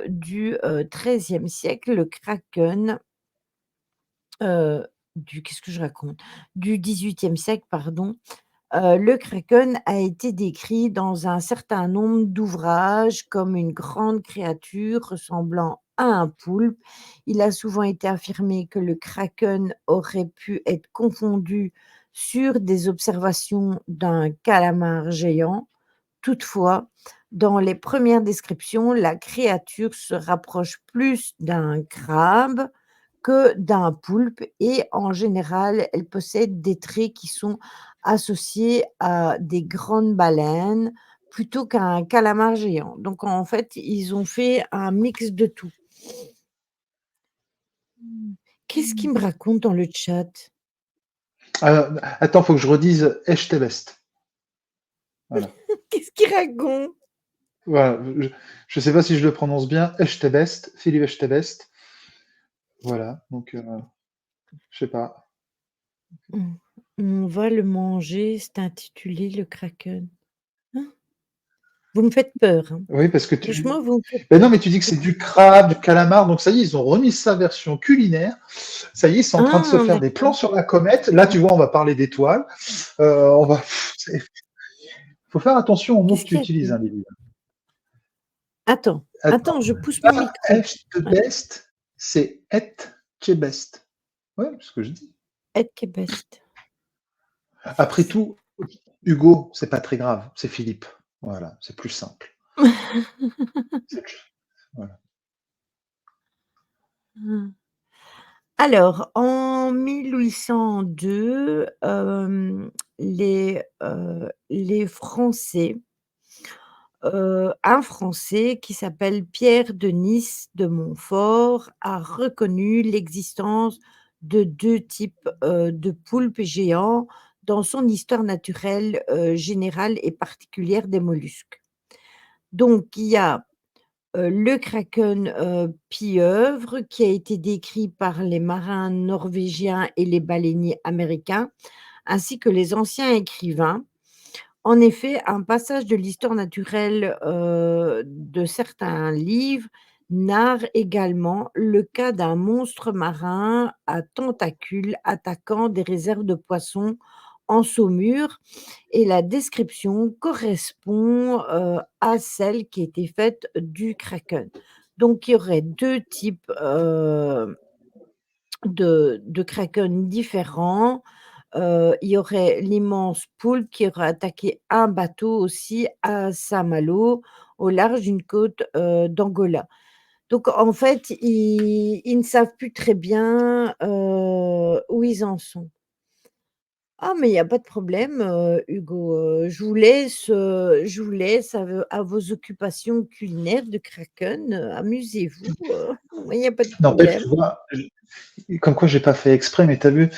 du, XIIIe siècle, le kraken, du qu'est-ce que je raconte? Du XVIIIe siècle, pardon, le kraken a été décrit dans un certain nombre d'ouvrages comme une grande créature ressemblant à un poulpe. Il a souvent été affirmé que le kraken aurait pu être confondu sur des observations d'un calamar géant. Toutefois, dans les premières descriptions, la créature se rapproche plus d'un crabe que d'un poulpe et en général, elle possède des traits qui sont associés à des grandes baleines plutôt qu'à un calamar géant. Donc en fait, ils ont fait un mix de tout. Mmh. Qu'est-ce qu'il me raconte dans le chat? Attends, faut que je redise Echtebest. Voilà. Qu'est-ce qu'il raconte? Voilà, je sais pas si je le prononce bien, Echtebest, Philippe Echtebest. Voilà, donc je sais pas. On va le manger, c'est intitulé le kraken. Hein? Vous me faites peur, hein. Oui, parce que Franchement, vous me faites ben non, peur. mais tu dis que c'est du crabe, du calamar, donc ça y est, ils ont remis sa version culinaire. Ça y est, ils sont en train de se Ah faire des plans d'accord. sur la comète. Là, tu vois, on va parler d'étoiles. On va. Il faut faire attention aux mots que Qu'est-ce tu qu'il y a utilises, hein, dit? Lily. Attends, Attends. attends, je pousse mon Ah, micro. Ouais, Echtebest, c'est Etchebest. Ouais, c'est ce que je dis. Edkebest. Après tout, Hugo, c'est pas très grave, c'est Philippe. Voilà, c'est plus simple. C'est- Voilà. Alors, en 1802, les Français, un Français qui s'appelle Pierre de Nice de Montfort a reconnu l'existence de 2 types, de poulpes géants dans son histoire naturelle, générale et particulière des mollusques. Donc il y a le kraken, pieuvre qui a été décrit par les marins norvégiens et les baleiniers américains, ainsi que les anciens écrivains. En effet, un passage de l'histoire naturelle, de certains livres narre également le cas d'un monstre marin à tentacules attaquant des réserves de poissons en Saumur et la description correspond, à celle qui était faite du kraken. Donc il y aurait 2 types, de kraken différents. Il y aurait l'immense poulpe qui aurait attaqué un bateau aussi à Saint-Malo, au large d'une côte, d'Angola. Donc en fait, ils ne savent plus très bien, où ils en sont. Ah mais il y a pas de problème, Hugo, je vous laisse à vos occupations culinaires de kraken, amusez-vous, moi il y a pas de N'empêche, problème. tu vois, comme quoi j'ai pas fait exprès, mais tu as vu,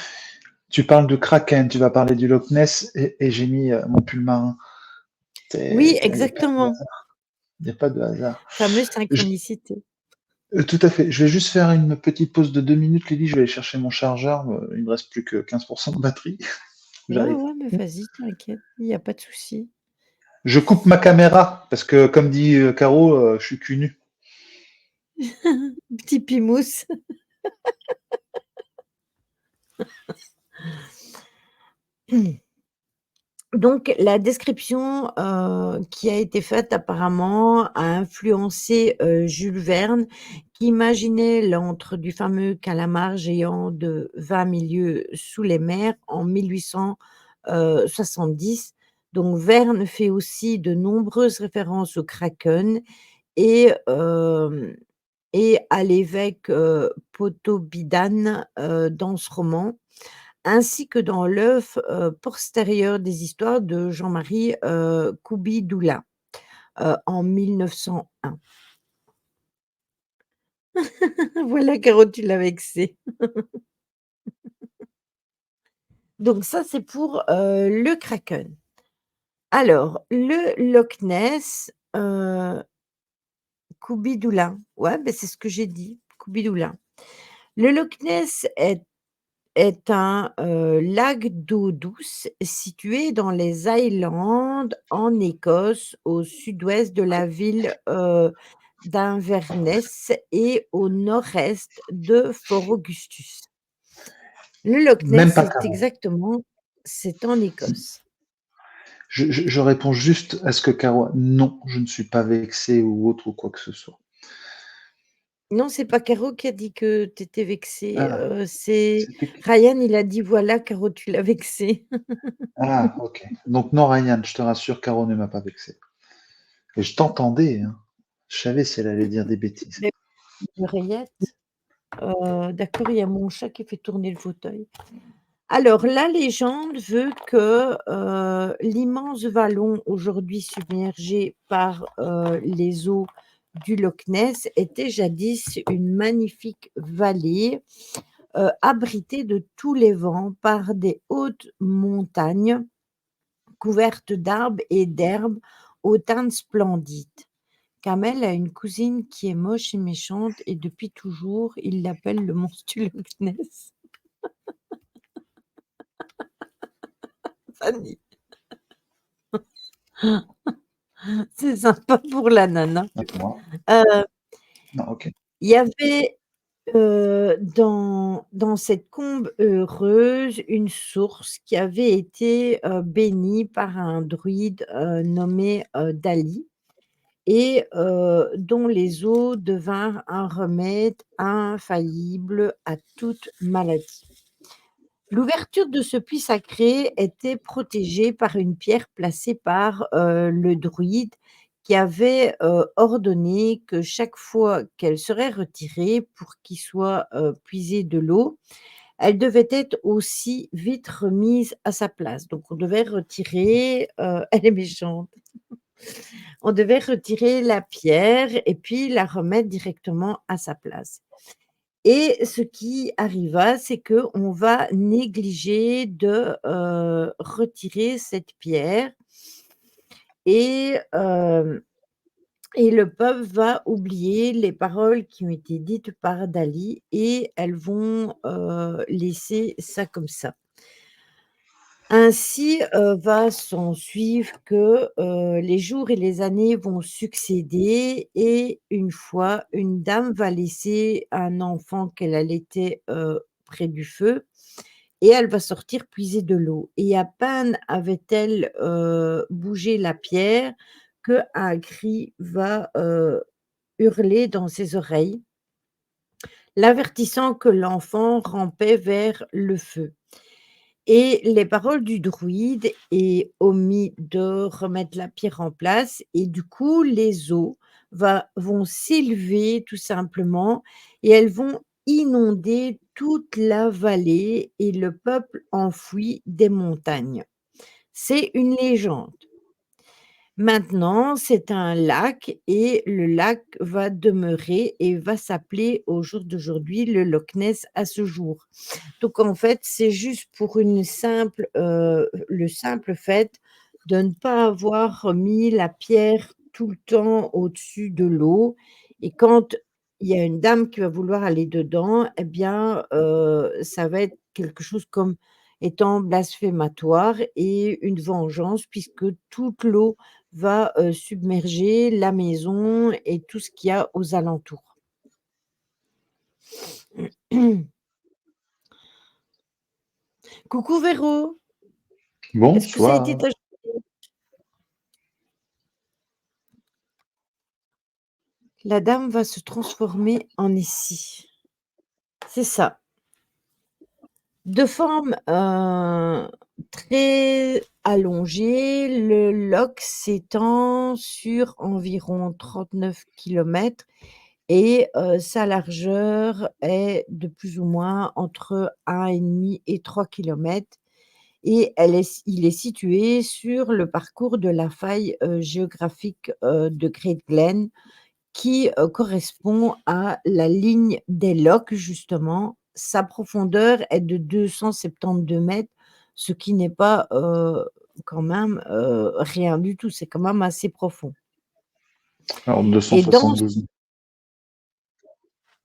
tu parles de Kraken, tu vas parler du Loch Ness et j'ai mis mon pull marin. Oui, Il n'y a pas de exactement, hasard. Il y a pas de hasard. fameuse Je- synchronicité. Tout à fait. Je vais juste faire une petite pause de 2 minutes, Lily. Je vais aller chercher mon chargeur. Il me reste plus que 15% de batterie. Ouais, J'arrive. ouais, mais vas-y, t'inquiète, il y a pas de souci. Je coupe ma caméra parce que, comme dit Caro, je suis cul nu. Petit Pimousse. Donc la description, qui a été faite apparemment a influencé, Jules Verne qui imaginait l'antre du fameux calamar géant de 20 000 sous les mers en 1870. Donc Verne fait aussi de nombreuses références au kraken et à l'évêque, Pontoppidan, dans ce roman, ainsi que dans l'œuvre, postérieure des histoires de Jean-Marie, Couby-Doulin, en 1901. Voilà, Caro, tu l'as vexé. Donc ça, c'est pour, le kraken. Alors, le Loch Ness, Couby-Doulin, ouais, beh, c'est ce que j'ai dit, Couby-Doulin. Le Loch Ness est un, lac d'eau douce situé dans les Highlands en Écosse, au sud-ouest de la ville, d'Inverness et au nord-est de Fort Augustus. Le Loch Même Ness, pas Caro. c'est en Écosse. Je réponds juste à ce que Caro. Non, je ne suis pas vexé ou autre ou quoi que ce soit. Non, c'est pas Caro qui a dit que tu étais vexée, Ah, c'est c'était qui? Ryan, il a dit: «Voilà, Caro, tu l'as vexé». Ah, OK. Donc non, Ryan, je te rassure, Caro ne m'a pas vexé. Et je t'entendais, hein. Je savais si elle allait dire des bêtises. Mais l'oreillette, d'accord, il y a mon chat qui fait tourner le fauteuil. Alors, la légende veut que, l'immense vallon aujourd'hui submergé par, les eaux du Loch Ness était jadis une magnifique vallée, abritée de tous les vents par des hautes montagnes couvertes d'arbres et d'herbes aux teintes splendides. Kamel a une cousine qui est moche et méchante et depuis toujours, il l'appelle le monstre du Loch Ness. Fanny. C'est sympa pour la nana. À moi. Heu, Non, OK. il y avait, dans cette combe heureuse, une source qui avait été, bénie par un druide, nommé, Dali et dont les eaux devinrent un remède infaillible à toute maladie. L'ouverture de ce puits sacré était protégée par une pierre placée par, le druide qui avait, ordonné que chaque fois qu'elle serait retirée pour qu'il soit, puisé de l'eau, elle devait être aussi vite remise à sa place. Donc on devait retirer, elle est méchante. On devait retirer la pierre et puis la remettre directement à sa place. Et ce qui arriva, c'est qu'on va négliger de, retirer cette pierre et le peuple va oublier les paroles qui ont été dites par Dali et elles vont, laisser ça comme ça. Ainsi, va s'ensuivre que, les jours et les années vont succéder et une fois, une dame va laisser un enfant qu'elle allaitait, près du feu et elle va sortir puiser de l'eau et à peine avait-elle, bougé la pierre qu'un cri va, hurler dans ses oreilles, l'avertissant que l'enfant rampait vers le feu. Et les paroles du druide est omis de remettre la pierre en place et du coup, les eaux vont s'élever tout simplement et elles vont inonder toute la vallée et le peuple enfuit des montagnes. C'est une légende. Maintenant, c'est un lac et le lac va demeurer et va s'appeler au jour d'aujourd'hui le Loch Ness à ce jour. Donc en fait, c'est juste pour le simple fait de ne pas avoir mis la pierre tout le temps au-dessus de l'eau et quand il y a une dame qui va vouloir aller dedans et bien, ça va être quelque chose comme étant blasphématoire et une vengeance puisque toute l'eau va, submerger la maison et tout ce qu'il y a aux alentours. Coucou Véro! Bon, Est-ce tu que ça a vois, été hein. ta La dame va se transformer en Nessie. C'est ça. De forme, très allongée, le loch s'étend sur environ 39 kilomètres et sa largeur est de plus ou moins entre 1,5 et 3 kilomètres et il est situé sur le parcours de la faille, géographique, de Great Glen qui, correspond à la ligne des lochs justement. Sa profondeur est de 272 mètres, ce qui n'est pas, quand même, rien du tout, c'est quand même assez profond Alors et dans 272.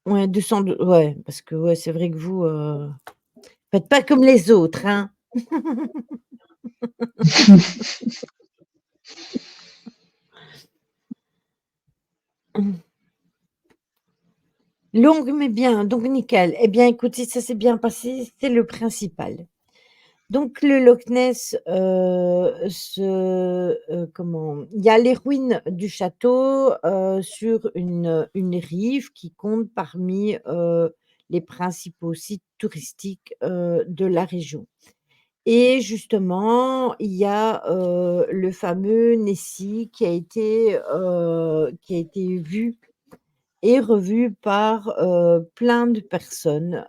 ouais 202 ouais, parce que ouais, c'est vrai que vous, faites pas comme les autres, hein. Longue mais bien, donc nickel. Eh bien écoutez, ça s'est bien passé, c'est le principal. Donc le Loch Ness, comment il y a les ruines du château, sur une rive qui compte parmi, les principaux sites touristiques, de la région et justement, il y a, le fameux Nessie qui a été vu et revu par, plein de personnes.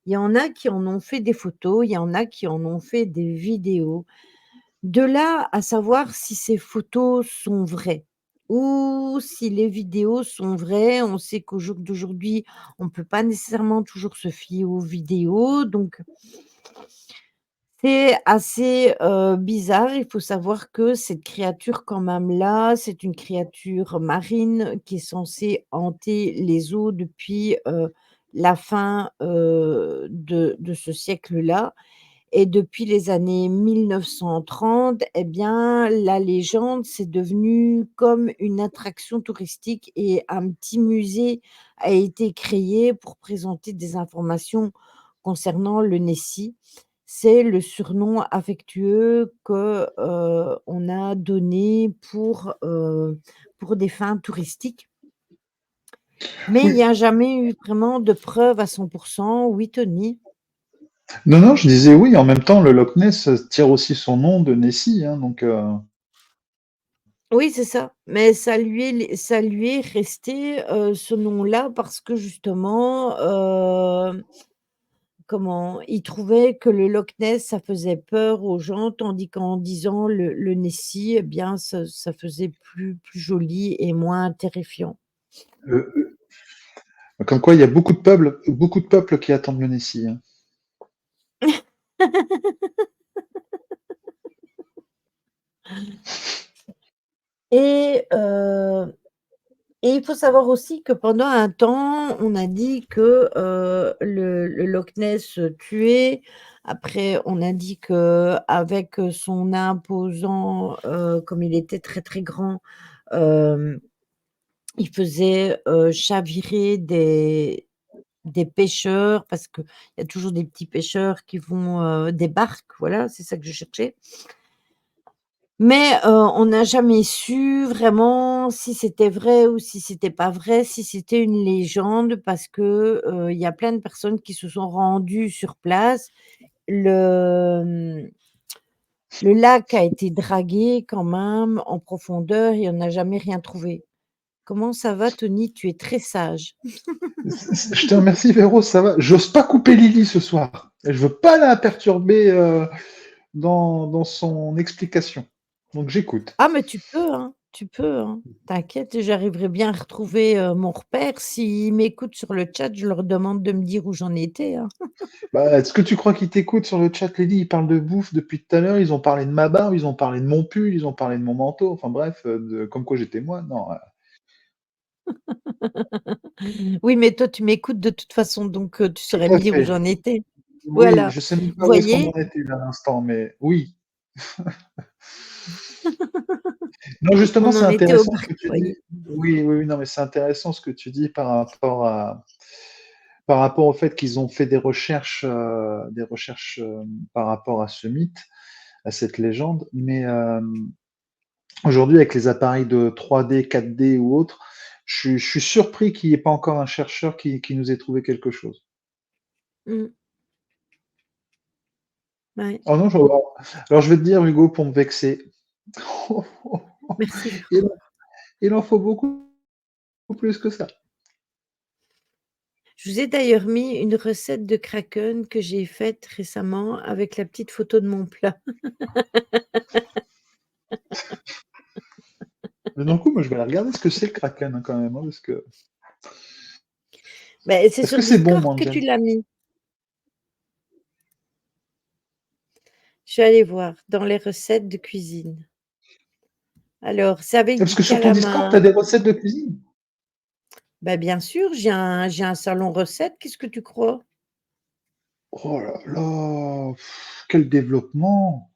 Il y en a qui en ont fait des photos, il y en a qui en ont fait des vidéos. De là à savoir si ces photos sont vraies ou si les vidéos sont vraies, on sait qu'au jour d'aujourd'hui, on ne peut pas nécessairement toujours se fier aux vidéos, donc c'est assez, bizarre. Il faut savoir que cette créature quand même là, c'est une créature marine qui est censée hanter les eaux depuis, la fin, de ce siècle-là et depuis les années 1930 et bien, la légende, c'est devenu comme une attraction touristique et un petit musée a été créé pour présenter des informations concernant le Nessie. C'est le surnom affectueux que, on a donné pour des fins touristiques. Mais il Oui. y a jamais eu vraiment de preuves à 100. Oui, Tony? Non, non, je disais oui, en même temps, le Loch Ness tire aussi son nom de Nessie, hein, donc Oui, c'est ça, mais ça lui est resté, ce nom-là parce que justement, comment? Il trouvait que le Loch Ness, ça faisait peur aux gens, tandis qu'en disant le Nessie, eh bien, ça faisait plus joli et moins terrifiant. heu, comme quoi il y a beaucoup de peuples qui attendent le Nessie, hein. Et et il faut savoir aussi que pendant un temps, on a dit que, le Loch Ness, tuait. Après, on a dit qu'avec, son imposant, comme il était très, très grand, hem, il faisait, chavirer des pêcheurs parce qu'il y a toujours des petits pêcheurs qui vont, des barques, voilà, c'est ça que je cherchais. Mais, on n'a jamais su vraiment si c'était vrai ou si c'était pas vrai, si c'était une légende parce que, il y a plein de personnes qui se sont rendues sur place. Le lac a été dragué quand même en profondeur et on n'a jamais rien trouvé. Comment ça va Tony? Tu es très sage. Je te remercie Véro, ça va. J'ose pas couper Lily ce soir. Je veux pas la perturber dans son explication. Donc j'écoute. Ah mais tu peux, hein. T'inquiète, j'arriverai bien à retrouver, mon repère. S'ils m'écoutent sur le chat, je leur demande de me dire où j'en étais, hein. Bah, est-ce que tu crois qu'ils t'écoutent sur le chat, Lily? Ils parlent de bouffe depuis tout à l'heure. Ils ont parlé de ma barbe, ils ont parlé de mon pull, ils ont parlé de mon manteau. Enfin bref, comme quoi j'étais moi. Non. Oui, mais toi, tu m'écoutes de toute façon, donc tu Tout saurais me à dire où fait. j'en étais. Oui, Voilà. je sais même Vous pas où est-ce qu'on voyez? en était là à l'instant, mais oui. Non, justement, On c'est en était au intéressant ce parc, que tu vous dis. voyez? Oui, oui, oui, non, mais c'est intéressant ce que tu dis par rapport au fait qu'ils ont fait des recherches par rapport à ce mythe. à cette légende. Mais aujourd'hui, avec les appareils de 3D, 4D ou autres, je suis surpris qu'il n'y ait pas encore un chercheur qui nous ait trouvé quelque chose. Mmh. Ouais. Oh non, alors je vais te dire, Hugo, pour me vexer, Merci il, fort. il en faut beaucoup plus que ça. Je vous ai d'ailleurs mis une recette de kraken que j'ai faite récemment avec la petite photo de mon plat. Mais d'un coup, moi, je vais aller regarder ce que c'est le Kraken hein, quand même, hein, parce que Beh, c'est est-ce sur que c'est bon Discord que tu manger? l'as mis. Je suis allée voir dans les recettes de cuisine. Alors, c'est avec Parce du que sur ton Discord, tu as calamar. des recettes de cuisine. Bah, bien sûr, j'ai un salon recettes, qu'est-ce que tu crois? Oh là là, quel développement,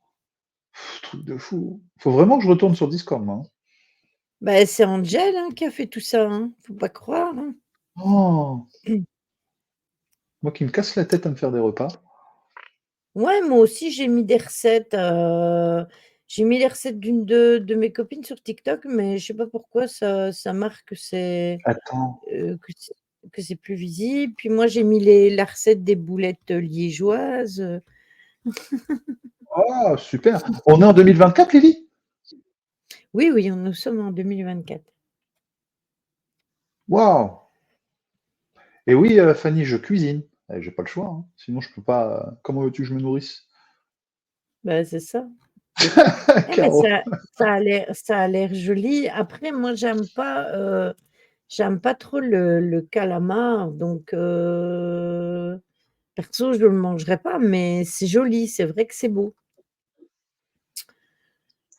truc de fou. Faut vraiment que je retourne sur Discord, moi. Hein. Bah, c'est Angel, hein, qui a fait tout ça, hein, faut pas croire, hein. Oh, moi qui me casse la tête à me faire des repas. Ouais, moi aussi, j'ai mis les recettes d'une de mes copines sur TikTok, mais je sais pas pourquoi ça marque Attends. que c'est que c'est plus visible. Puis moi, j'ai mis la recette des boulettes liégeoises. Ah, super. On est en 2024, Lily? Oui, oui, nous sommes en 2024. Waouh. Et oui, Fanny, je cuisine. J'ai pas le choix, hein. Sinon je peux pas. Comment veux-tu que je me nourrisse? Bah, c'est ça. Eh, mais Caro. ça a l'air joli. Après, moi, j'aime pas trop le calamar, donc perso, je le mangerai pas, mais c'est joli, c'est vrai que c'est beau.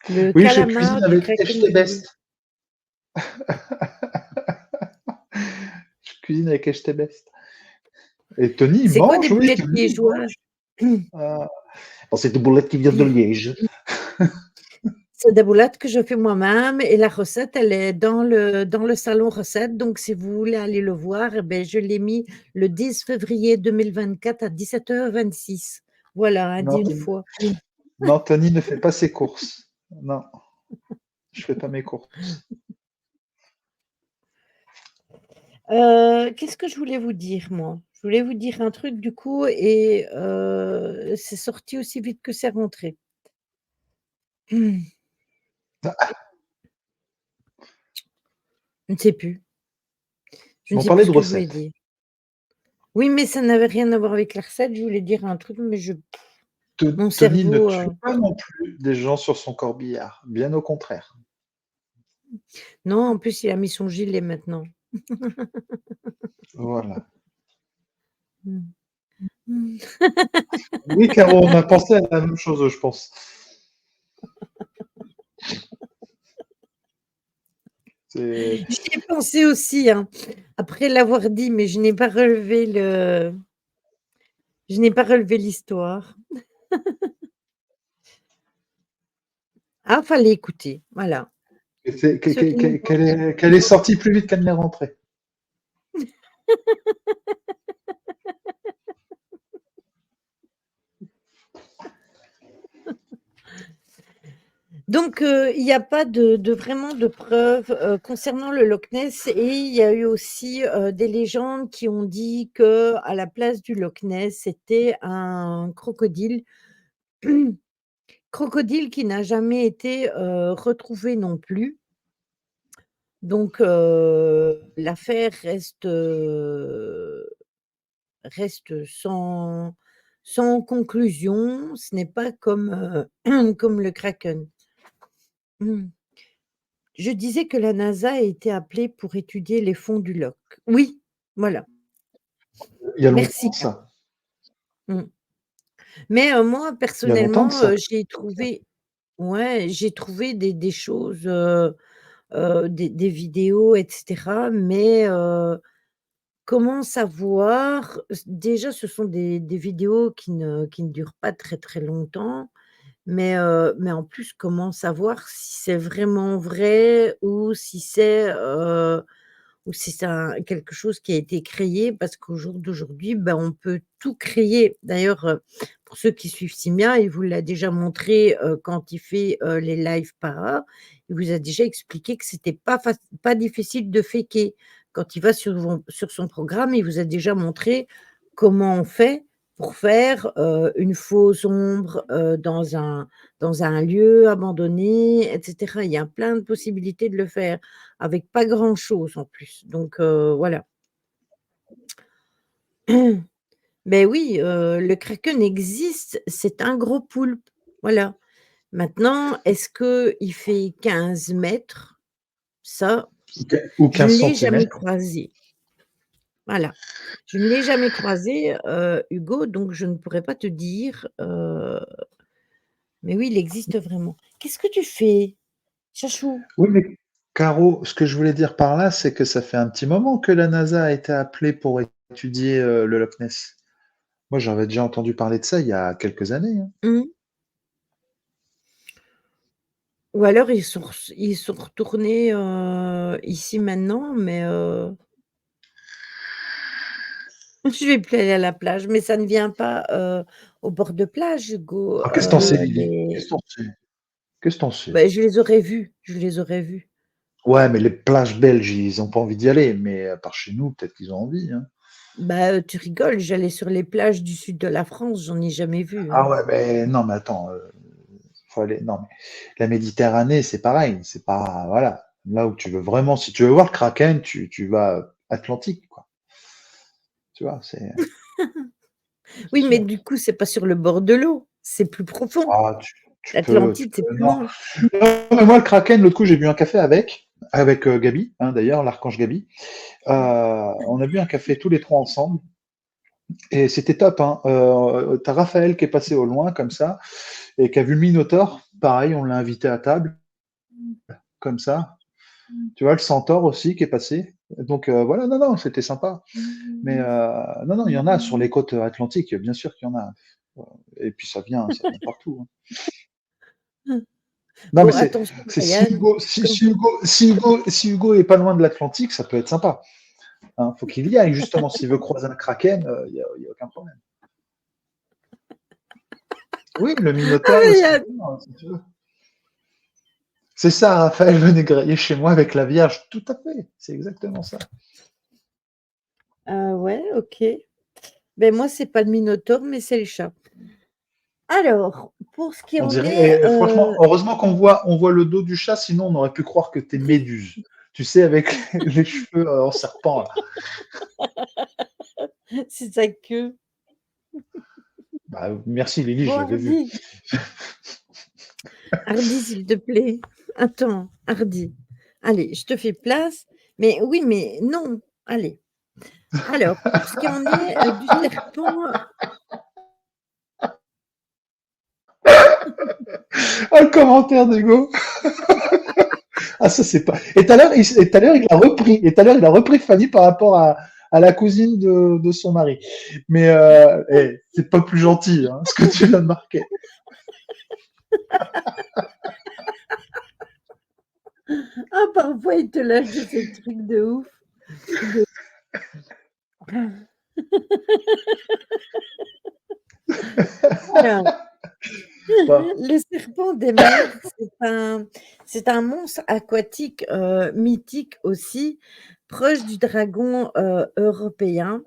Le Oui, je calamar cuisine du avec kraken grillé. Best. Je cuisine avec Best. Et Tony, il C'est quoi des mange, oui, boulettes Tony, il liégeoises? mange. Ah. Bon, c'est des boulettes qui viennent de Liège. C'est des boulettes que je fais moi-même et la recette, elle est dans le salon recette. Donc, si vous voulez aller le voir, eh beh, je l'ai mis le 10 février 2024 à 17h26. Voilà, hein, dit Non, une fois. non, Tony ne fait pas ses courses. Non, je fais pas mes courses. Qu'est-ce que je voulais vous dire, moi? Je voulais vous dire un truc du coup et c'est sorti aussi vite que c'est rentré. Je ne sais plus. Je ne On sais plus parlait ce de que je voulais recettes. dire. Oui, mais ça n'avait rien à voir avec la recette. Je voulais dire un truc, mais mon Tony ne cerveau, tue pas non plus des gens sur son corbillard. Bien au contraire. non, en plus, il a mis son gilet maintenant. Voilà. Mmh. Mmh. Oui, Caro, on a pensé à la même chose, je pense. C'est... J'y ai pensé aussi, hein, après l'avoir dit, mais je n'ai pas relevé l'histoire. Ah, fallait écouter, voilà. Ceux qui n'ont pas Qu'elle est sortie plus vite qu'elle n'est rentrée. donc il y a pas vraiment de preuves, concernant le Loch Ness et il y a eu aussi, des légendes qui ont dit que à la place du Loch Ness, c'était un crocodile. Crocodile qui n'a jamais été, retrouvé non plus. Donc l'affaire reste sans conclusion. Ce n'est pas comme, comme le Kraken. Mmh. Je disais que la NASA a été appelée pour étudier les fonds du Loch. Oui, voilà. Il y a longtemps, Merci, Caro. ça. Mmh. Mais moi Il y a longtemps de personnellement, ça. j'ai trouvé des choses, des vidéos et cetera, mais comment savoir? Déjà, ce sont des vidéos qui ne durent pas très, très longtemps, mais en plus, comment savoir si c'est vraiment vrai ou si c'est, ou si c'est quelque chose qui a été créé, parce qu'au jour d'aujourd'hui, ben, on peut tout créer. D'ailleurs, pour ceux qui suivent Simia, il vous l'a déjà montré, quand il fait, les lives para. Il vous a déjà expliqué que c'était pas difficile de faker. Quand il va sur son programme, il vous a déjà montré comment on fait pour faire, une fausse ombre, dans un lieu abandonné, et cetera. Il y a plein de possibilités de le faire, avec pas grand chose en plus, donc voilà. Mais oui, le kraken existe, c'est un gros poulpe, voilà. Maintenant, est-ce qu'il fait 15 mètres? Ça, Ou je ne 15 l'ai jamais centimètres. croisé. Voilà. Je ne l'ai jamais croisé, Hugo, donc je ne pourrais pas te dire, mais oui, il existe vraiment. Qu'est-ce que tu fais, chachou? Oui, mais Caro, ce que je voulais dire par là, c'est que ça fait un petit moment que la NASA a été appelée pour étudier le Loch Ness. Moi, j'avais déjà entendu parler de ça il y a quelques années, hein. Mmh. Ou alors ils sont retournés, ici maintenant, mais je vais plus aller à la plage, mais ça ne vient pas, au bord de plage, Hugo, Ah, qu'est-ce que t'en sais, Lily? les Qu'est-ce que t'en sais? Qu'est-ce que t'en sais? bah, je les aurais vus, je les aurais vus. Ouais, mais les plages belges, ils ont pas envie d'y aller, mais à part chez nous, peut-être qu'ils ont envie, hein. Bah, tu rigoles, j'allais sur les plages du sud de la France, j'en ai jamais vu, hein. Ah ouais, mais non, mais attends, faut aller. Non, mais la Méditerranée, c'est pareil. C'est pas, voilà. Là où tu veux vraiment, si tu veux voir le Kraken, tu vas Atlantique, quoi. Tu vois, c'est Oui, mais sûr. du coup, c'est pas sur le bord de l'eau, c'est plus profond. Ah, tu L'Atlantide, c'est peux, plus non. loin. Non, mais moi, le Kraken, l'autre coup, j'ai bu un café avec Gabi, hein, d'ailleurs, l'archange Gabi. On a bu un café tous les trois ensemble et c'était top, hein. T'as Raphaël qui est passé au loin, comme ça, et qui a vu le Minotaure. Pareil, on l'a invité à table, comme ça. Tu vois, le Centaure aussi qui est passé. Donc voilà, non, non, c'était sympa. Mais non, non, il y en a sur les côtes atlantiques, bien sûr qu'il y en a. Et puis ça vient partout, hein. Non, mais Bon, attention, c'est Ryan, comme Si Hugo est pas loin de l'Atlantique, ça peut être sympa. Hein. Faut qu'il y aille, justement. S'il veut croiser un kraken, y a aucun problème. Oui, le Minotaure, le Ryan! Centaure, hein, si tu veux. C'est ça, Raphaël, venez griller chez moi avec la Vierge. Tout à fait, c'est exactement ça. Ouais, OK. Ben moi, c'est pas le minotaure, mais c'est le chat. Alors, pour ce qui On en dirait, est, et franchement, heureusement on voit le dos du chat, sinon on aurait pu croire que t'es Méduse. Tu sais, avec les cheveux en serpent, là. c'est sa queue. Bah, merci Lily, Bon, je l'avais vu. Hardy, Hardy, s'il te plaît. Attends, Hardy. Allez, je te fais place. Mais oui, mais non. Allez. Alors, pour ce qui en est, du serpent, Ah, le commentaire d'Hugo. Ah, ça, c'est pas. Et tout à l'heure, il a repris. Et tout à l'heure, il a repris Fanny par rapport à la cousine de son mari. Mais c'est pas plus gentil, hein, ce que tu viens de marquer. ah, parfois, il te lâche de ces trucs de ouf. De alors, Bah, le serpent des mers, c'est un monstre aquatique, mythique aussi, proche du dragon, européen,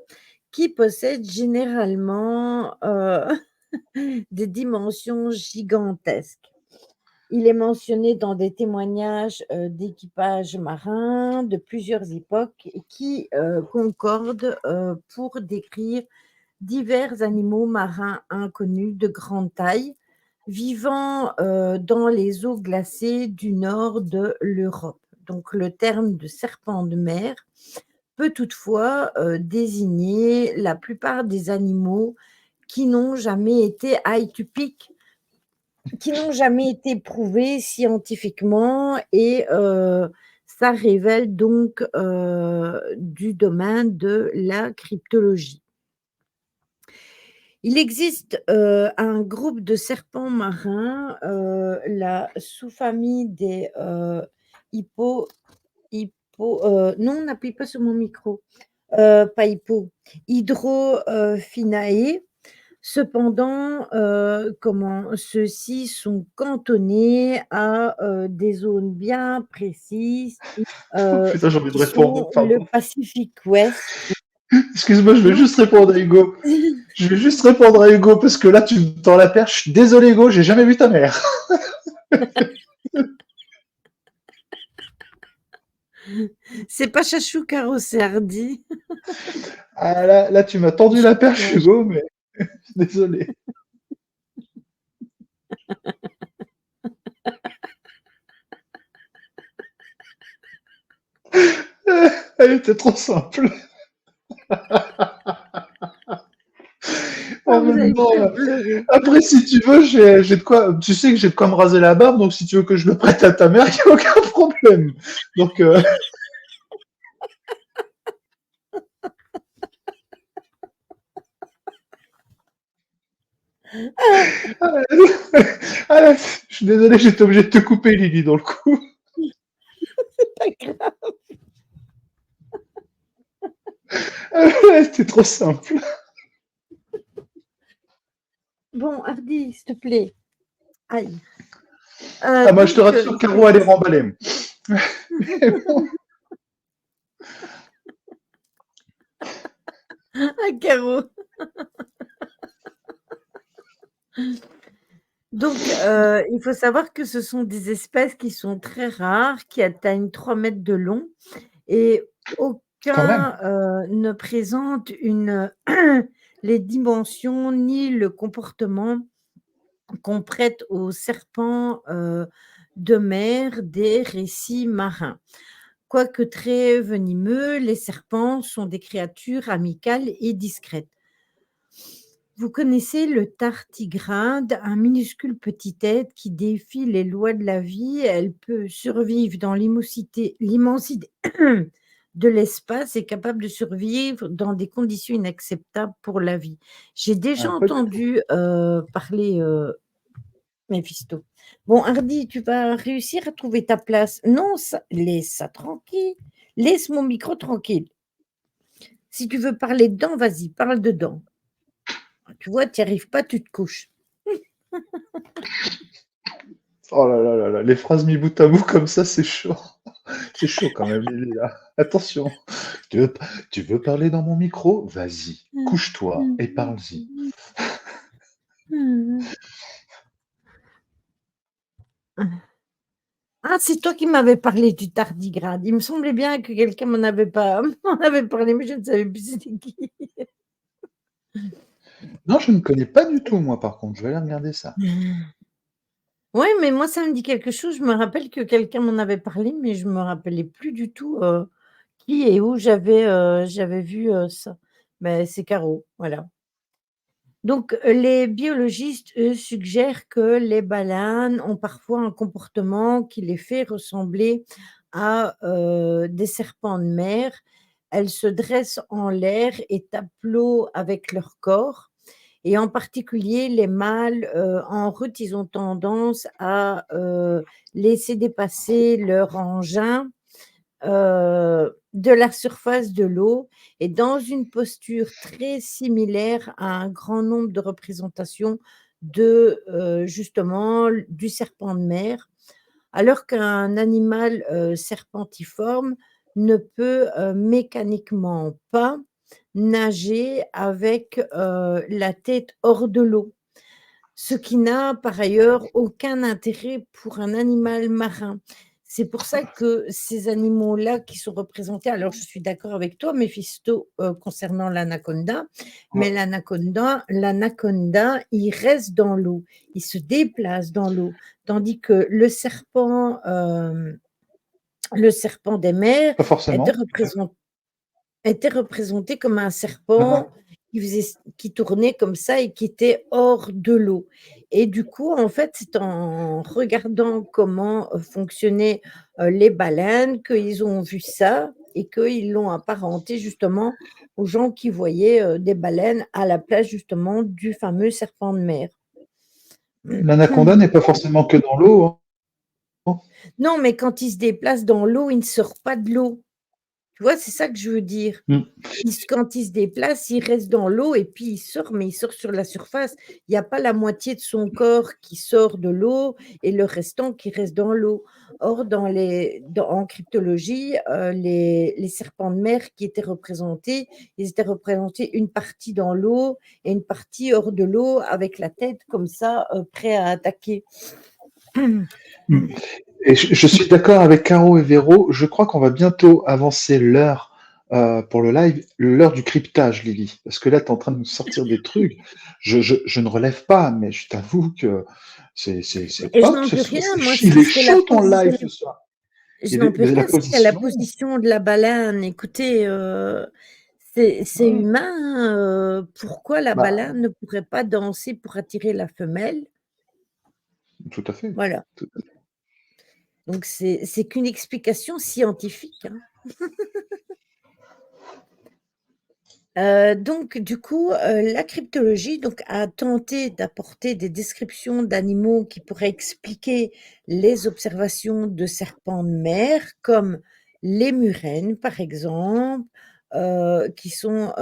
qui possède généralement, des dimensions gigantesques. Il est mentionné dans des témoignages, d'équipages marins de plusieurs époques et qui, concordent, pour décrire divers animaux marins inconnus de grande taille, vivant, dans les eaux glacées du nord de l'Europe. Donc le terme de serpent de mer peut toutefois, désigner la plupart des animaux qui n'ont jamais été atypiques, qui n'ont jamais été prouvés scientifiquement et ça révèle donc, du domaine de la cryptologie. Il existe, un groupe de serpents marins, la sous-famille des, Hippo non, on n'appuie pas sur mon micro. Pas hypo, Hydrofinae. Cependant, ceux-ci sont cantonnés à, des zones bien précises, Oh putain, j'ai envie de qui répondre, sont le pardon. Pacifique Ouest. Excuse-moi, je vais Non, juste répondre à Hugo. Je vais juste répondre à Hugo parce que là, tu me tends la perche. Désolé, Hugo, j'ai jamais vu ta mère. c'est pas Chachou Caro, c'est Hardy. Ah, là, tu m'as tendu la perche, Non, Hugo, mais désolé. Elle était trop simple. ah, En vous même allez me temps, faire pleurer. après, si tu veux, j'ai de quoi. Tu sais que j'ai de quoi me raser la barbe, donc si tu veux que je le prête à ta mère, il n'y a aucun problème. Donc, ah, je suis désolé, j'étais obligé de te couper, Lily, dans le coup. Pas grave. C'était trop simple. Bon, Hardy, s'il te plaît. Aïe. Ah, moi, je te Donc, rassure, je te Caro, elle est dis. remballée. Ah, Caro. Donc, il faut savoir que ce sont des espèces qui sont très rares, qui atteignent 3 mètres de long et Quand même. aucun, ne présente une les dimensions ni le comportement qu'on prête aux serpents, de mer des récits marins. Quoique très venimeux, les serpents sont des créatures amicales et discrètes. Vous connaissez le tardigrade, un minuscule petit être qui défie les lois de la vie. Elle peut survivre dans l'immensité de l'espace et capable de survivre dans des conditions inacceptables pour la vie. J'ai déjà Ah, pas du tout. entendu parler Méphisto. Bon, Hardy, tu vas réussir à trouver ta place. Non, laisse ça tranquille. Laisse mon micro tranquille. Si tu veux parler dedans, vas-y, parle dedans. Tu vois, tu n'y arrives pas, tu te couches. Oh là là là là, les phrases mis bout à bout comme ça, c'est chaud. C'est chaud quand même, Lily, là. Attention. Tu veux, tu veux parler dans mon micro? Vas-y, couche-toi et parle-y. Ah, c'est toi qui m'avais parlé du tardigrade. Il me semblait bien que quelqu'un m'en avait pas m'en avait parlé, mais je ne savais plus c'était qui. Non, je ne connais pas du tout, moi, par contre. Je vais aller regarder ça. Ouais, mais moi, ça me dit quelque chose. Je me rappelle que quelqu'un m'en avait parlé, mais je me rappelais plus du tout, qui et où j'avais vu, ça. Mais c'est Caro, voilà. Donc, les biologistes, eux, suggèrent que les baleines ont parfois un comportement qui les fait ressembler à, des serpents de mer. Elles se dressent en l'air et tapent l'eau avec leur corps et en particulier les mâles, en route, ils ont tendance à, laisser dépasser leur engin de la surface de l'eau et dans une posture très similaire à un grand nombre de représentations de, justement, du serpent de mer, alors qu'un animal, serpentiforme ne peut, mécaniquement pas nager avec, la tête hors de l'eau. Ce qui n'a par ailleurs aucun intérêt pour un animal marin. C'est pour ça que ces animaux-là qui sont représentés alors je suis d'accord avec toi Méphisto, concernant l'anaconda, mais Ouais. l'anaconda, il reste dans l'eau, il se déplace dans l'eau, tandis que le serpent des mers Pas était forcément. représent était représenté comme un Ah, serpent qui tournait comme ça et qui était hors de l'eau et du coup, en fait, c'est en regardant comment, fonctionnaient, les baleines qu'ils ont vu ça et qu'ils l'ont apparenté justement aux gens qui voyaient, des baleines à la place justement du fameux serpent de mer. l'anaconda n'est pas forcément que dans l'eau, hein. Non, mais quand il se déplace dans l'eau, il ne sort pas de l'eau. Tu vois, c'est ça que je veux dire. Mmh. Quand il se déplace, il reste dans l'eau et puis il sort, mais il sort sur la surface. Il y a pas la moitié de son corps qui sort de l'eau et le restant qui reste dans l'eau. Or, en cryptologie, les serpents de mer qui étaient représentés, ils étaient représentés une partie dans l'eau et une partie hors de l'eau avec la tête comme ça, prêt à attaquer. Mmh. Et je suis d'accord avec Caro et Véro. Je crois qu'on va bientôt avancer l'heure pour le live, l'heure du cryptage, Lily. Parce que là, tu es en train de nous sortir des trucs. Je ne relève pas, mais je t'avoue que c'est Et je hop, n'en peux rien, moi, il si est c'est la chaud ton live position. ce soir. Je Et n'en peux la rien, c'est la position. position de la baleine. Écoutez, c'est Mmh. humain, hein, pourquoi la Bah, baleine ne pourrait pas danser pour attirer la femelle? tout à fait. Voilà, Tout à fait. donc c'est qu'une explication scientifique, hein. Donc du coup, la cryptologie donc a tenté d'apporter des descriptions d'animaux qui pourraient expliquer les observations de serpents de mer, comme les murènes par exemple, qui sont,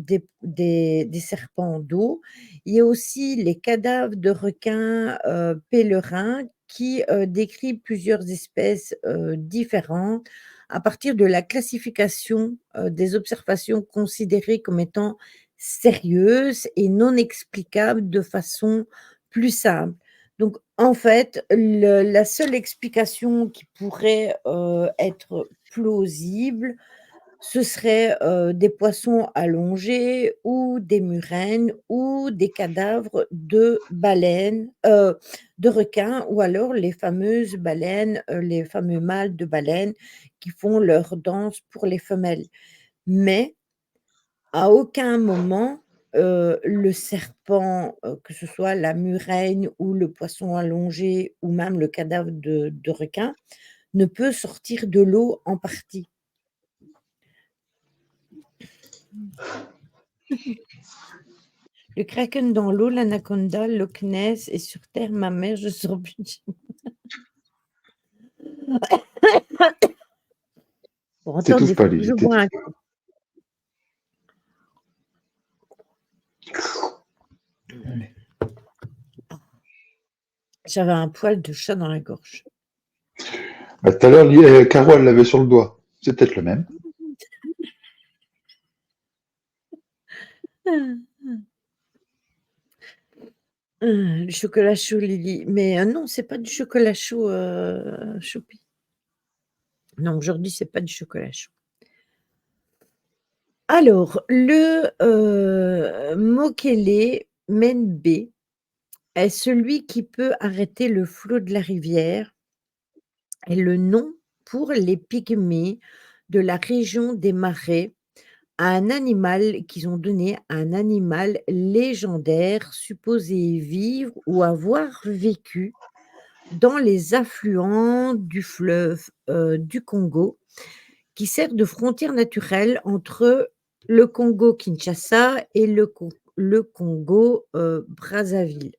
des serpents d'eau. Il y a aussi les cadavres de requins, pèlerins qui, décrivent plusieurs espèces, différentes à partir de la classification, des observations considérées comme étant sérieuses et non explicables de façon plus simple. Donc en fait, la seule explication qui pourrait, être plausible, ce serait, des poissons allongés ou des murènes ou des cadavres de baleines, de requins ou alors les fameuses baleines, les fameux mâles de baleines qui font leur danse pour les femelles. Mais à aucun moment, le serpent, que ce soit la murène ou le poisson allongé ou même le cadavre de requin, ne peut sortir de l'eau en partie. Le kraken dans l'eau, l'anaconda, Loch Ness et sur terre, ma mère, je sors plus de chez bon attendez, T'étouffes il pas, faut que Lily, je bois t'étouffes un pas. coup. Allez. J'avais un poil de chat dans la gorge. Bah, tout à l'heure, Caro, elle l'avait sur le doigt. C'est peut-être le même. Le chocolat chaud, Lily, mais non, c'est pas du chocolat chaud, Choupi. Non, aujourd'hui, c'est pas du chocolat chaud. Alors, le, Mokele Menbe est celui qui peut arrêter le flot de la rivière est le nom pour les pygmées de la région des marais, à un animal qu'ils ont donné à un animal légendaire supposé vivre ou avoir vécu dans les affluents du fleuve, du Congo, qui sert de frontière naturelle entre le Congo-Kinshasa et le Congo, Brazzaville.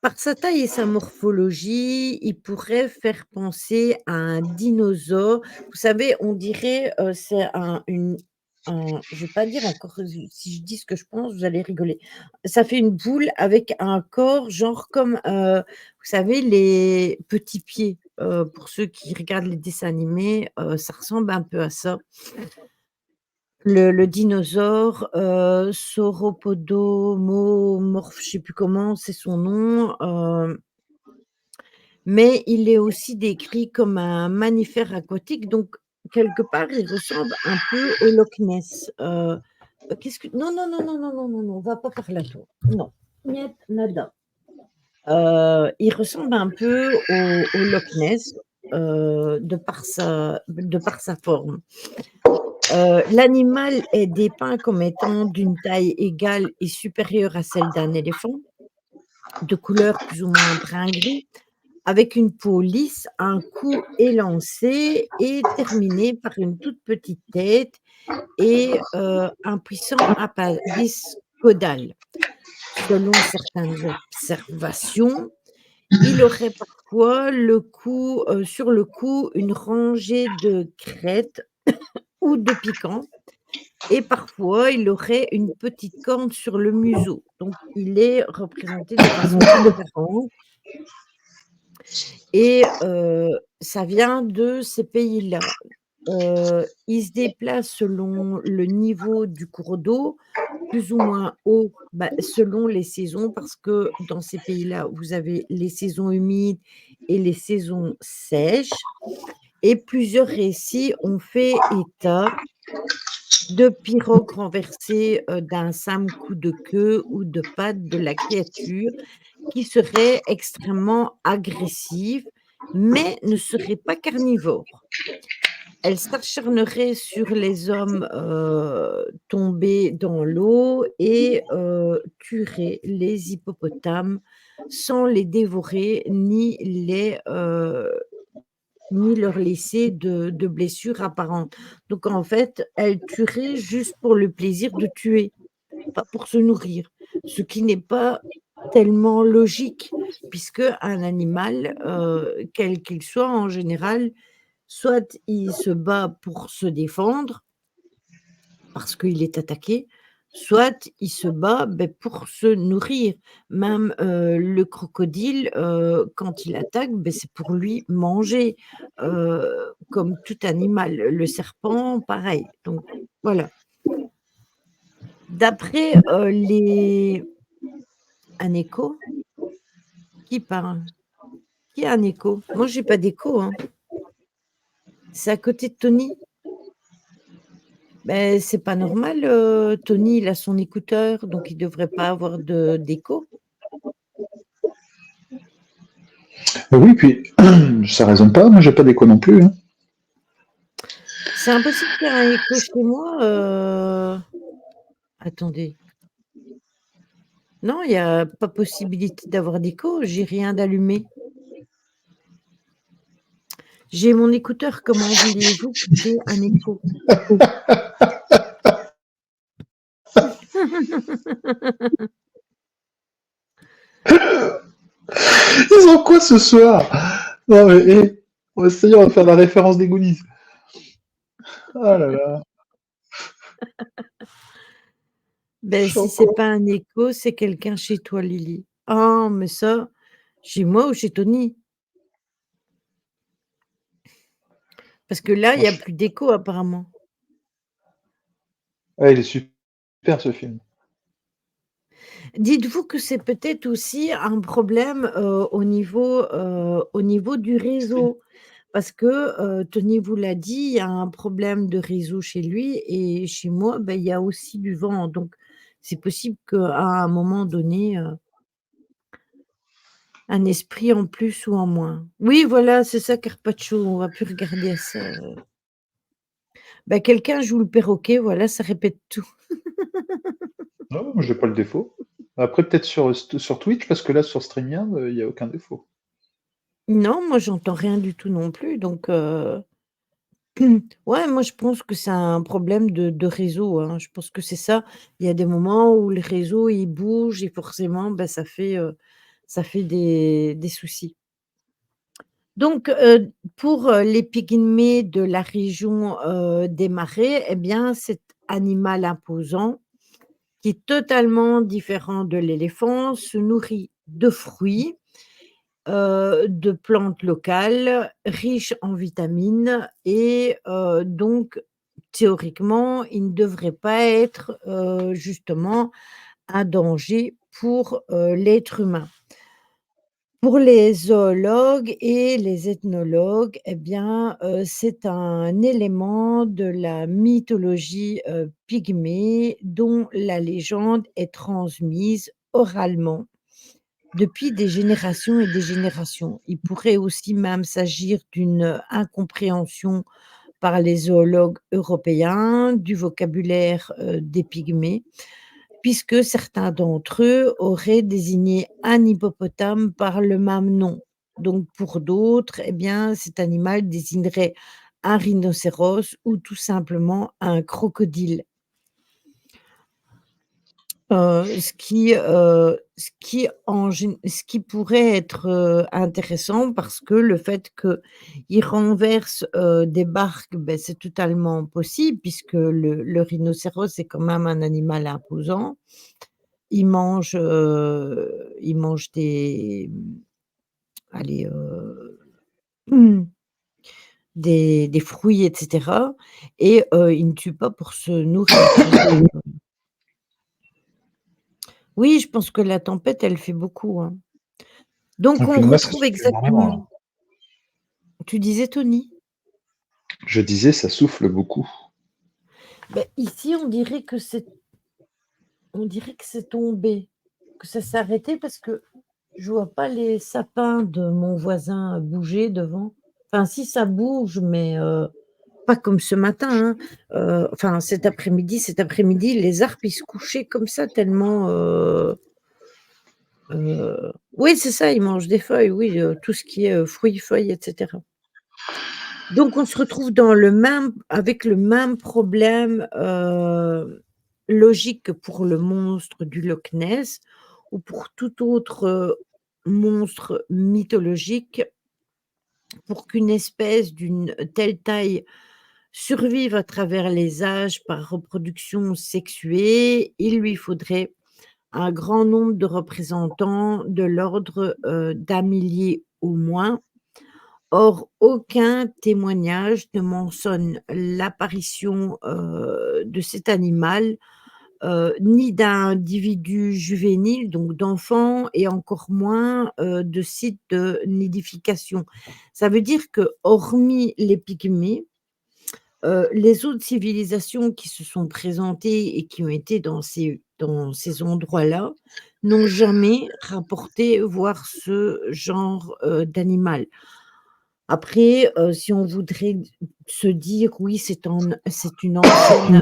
Par sa taille et sa morphologie, il pourrait faire penser à un dinosaure. Vous savez, on dirait, c'est je vais pas dire encore, si je dis ce que je pense, vous allez rigoler. Ça fait une boule avec un corps genre comme, vous savez les petits pieds, pour ceux qui regardent les dessins animés, ça ressemble un peu à ça. Le dinosaure, Sauropodomorph, je sais plus comment, c'est son nom, mais il est aussi décrit comme un mammifère aquatique, donc quelque part, il ressemble un peu au Loch Ness. Qu'est-ce que non, non, non, non, non, non, non, non, va pas par là toi. Non, niet nada. Il ressemble un peu au Loch Ness, de par sa forme. L'animal est dépeint comme étant d'une taille égale et supérieure à celle d'un éléphant, de couleur plus ou moins brun-gris, avec une peau lisse, un cou élancé et terminé par une toute petite tête et un puissant appendice caudal. Selon certaines observations, il aurait parfois sur le cou, une rangée de crêtes ou de piquants et parfois il aurait une petite corne sur le museau. Donc il est représenté de façon différente et ça vient de ces pays-là. Il se déplace selon le niveau du cours d'eau, plus ou moins haut, bah, selon les saisons parce que dans ces pays-là, vous avez les saisons humides et les saisons sèches et plusieurs récits ont fait état de pirogues renversées, d'un simple coup de queue ou de pattes de la créature qui serait extrêmement agressive, mais ne serait pas carnivore. Elle s'acharnerait sur les hommes, tombés dans l'eau et tuerait les hippopotames sans les dévorer ni leur laisser de blessures apparentes. Donc en fait, elle tuerait juste pour le plaisir de tuer, pas pour se nourrir, ce qui n'est pas tellement logique puisque un animal, quel qu'il soit en général, soit il se bat pour se défendre parce qu'il est attaqué, soit il se bat, beh, pour se nourrir. Même, le crocodile, quand il attaque, beh, c'est pour lui manger, comme tout animal. Le serpent, pareil. Donc voilà. D'après, les un écho? Qui parle? Qui a un écho? Moi, j'ai pas d'écho, hein. C'est à côté de Tony? Beh, c'est pas normal, Tony, il a son écouteur, donc il devrait pas avoir de d'écho. Oui, puis ça résonne pas, moi j'ai pas d'écho non plus, hein. C'est impossible qu'il y ait un écho chez moi, attendez. Non, il y a pas possibilité d'avoir d'écho, j'ai rien d'allumé. J'ai mon écouteur, comment voulez-vous que j'ai un écho? Ils ont quoi ce soir? Non mais, ça y est, on va faire la référence des Goonies. Oh là là, je Beh, suis en si c'est colère. pas un écho, c'est quelqu'un chez toi, Lily. Ah, mais ça, chez moi ou chez Tony? Parce que là, il Moi, y a plus d'écho apparemment. Ouais, il est super ce film. Dites-vous que c'est peut-être aussi un problème, au niveau du réseau? Parce que, Tony vous l'a dit, il y a un problème de réseau chez lui et chez moi, bah, il y a aussi du vent. Donc c'est possible qu'à un moment donné, un esprit en plus ou en moins. Oui, voilà, c'est ça Carpaccio, on va plus regarder à ça, bah, quelqu'un joue le perroquet, voilà, ça répète tout. Non, moi j'ai pas le défaut. Après peut-être sur Twitch, parce que là sur StreamYard, il y a aucun défaut. Non, moi j'entends rien du tout non plus donc ouais, moi je pense que c'est un problème de réseau, hein. Je pense que c'est ça. Il y a des moments où le réseau il bouge et forcément, bah, ça fait des soucis. Donc pour, les pygmées de la région, des marais et bien cet animal imposant qui est totalement différent de l'éléphant, se nourrit de fruits, de plantes locales, riches en vitamines et donc théoriquement, il ne devrait pas être, justement un danger pour, l'être humain. Pour les zoologues et les ethnologues et bien, c'est un élément de la mythologie, pygmée dont la légende est transmise oralement depuis des générations et des générations. Il pourrait aussi même s'agir d'une incompréhension par les zoologues européens du vocabulaire, des pygmées, puisque certains d'entre eux auraient désigné un hippopotame par le même nom. Donc pour d'autres, eh bien, cet animal désignerait un rhinocéros ou tout simplement un crocodile. Ce qui pourrait être, intéressant parce que le fait qu'ils renversent, des barques, beh, c'est totalement possible puisque le rhinocéros, c'est quand même un animal imposant. Il mange allez, mmh, des fruits et cetera et il ne tue pas pour se nourrir, hein. Oui, je pense que la tempête, elle fait beaucoup, hein. Et Donc puis on moi, ça retrouve souffle énormément, exactement là. tu disais Tony? Je disais, ça souffle beaucoup. Beh, ici on dirait que c'est tombé, que ça s'est arrêté parce que je vois pas les sapins de mon voisin bouger devant. Enfin si, ça bouge, mais pas comme ce matin, hein. Enfin cet après-midi, les arbres, ils se couchaient comme ça tellement, oui, c'est ça, ils mangent des feuilles, oui, tout ce qui est, fruits, feuilles et cetera. Donc on se retrouve dans le même avec le même problème, logique que pour le monstre du Loch Ness ou pour tout autre, monstre mythologique. Pour qu'une espèce d'une telle taille survive à travers les âges par reproduction sexuée, il lui faudrait un grand nombre de représentants de l'ordre, d'un millier au moins. Or, aucun témoignage ne mentionne l'apparition, de cet animal, ni d'individus juvéniles, donc d'enfants et encore moins, de sites de nidification. Ça veut dire que, hormis les pygmées, les autres civilisations qui se sont présentées et qui ont été dans ces endroits-là, n'ont jamais rapporté voir ce genre, d'animal. Après, si on voudrait se dire: «Oui, c'est une ancienne,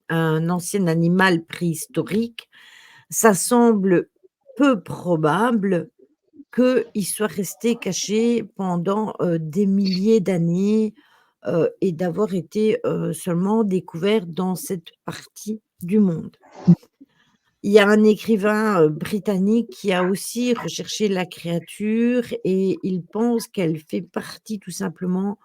un ancien animal préhistorique», ça semble peu probable qu'il soit resté caché pendant, des milliers d'années, et d'avoir été, seulement découvert dans cette partie du monde. Il y a un écrivain, britannique qui a aussi recherché la créature et il pense qu'elle fait partie tout simplement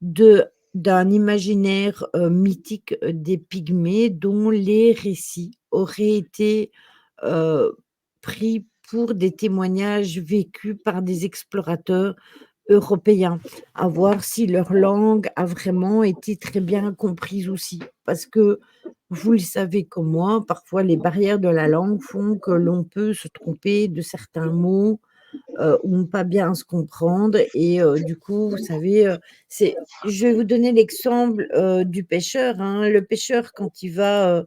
de d'un imaginaire, mythique, des pygmées dont les récits auraient été, heu, pris pour des témoignages vécus par des explorateurs européens. À voir si leur langue a vraiment été très bien comprise aussi. Parce que, vous le savez comme moi, parfois les barrières de la langue font que l'on peut se tromper de certains mots, ou ne pas bien se comprendre et du coup, vous savez, je vais vous donner l'exemple, du pêcheur, hein. Le pêcheur quand il va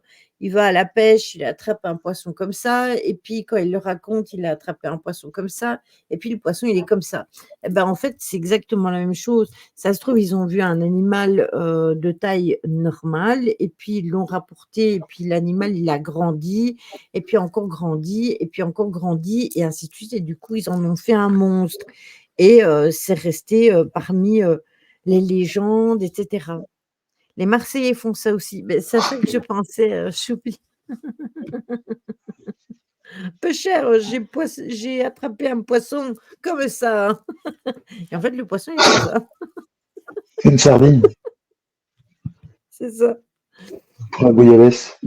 à la pêche, il attrape un poisson comme ça et puis quand il le raconte, il a attrapé un poisson comme ça et puis le poisson, il est comme ça. Et ben, en fait, c'est exactement la même chose. Ça se trouve, ils ont vu un animal, de taille normale et puis ils l'ont rapporté et puis l'animal, il a grandi et puis encore grandi et puis encore grandi et ainsi de suite et du coup, ils en ont fait un monstre et c'est resté, parmi, les légendes et cetera. Les Marseillais font ça aussi. Beh, c'est à ça que je pensais, Choupi. «Pêcheur, j'ai attrapé un poisson comme ça, hein» et en fait, le poisson, il est comme ça. Une sardine C'est ça. pour la bouillabaisse.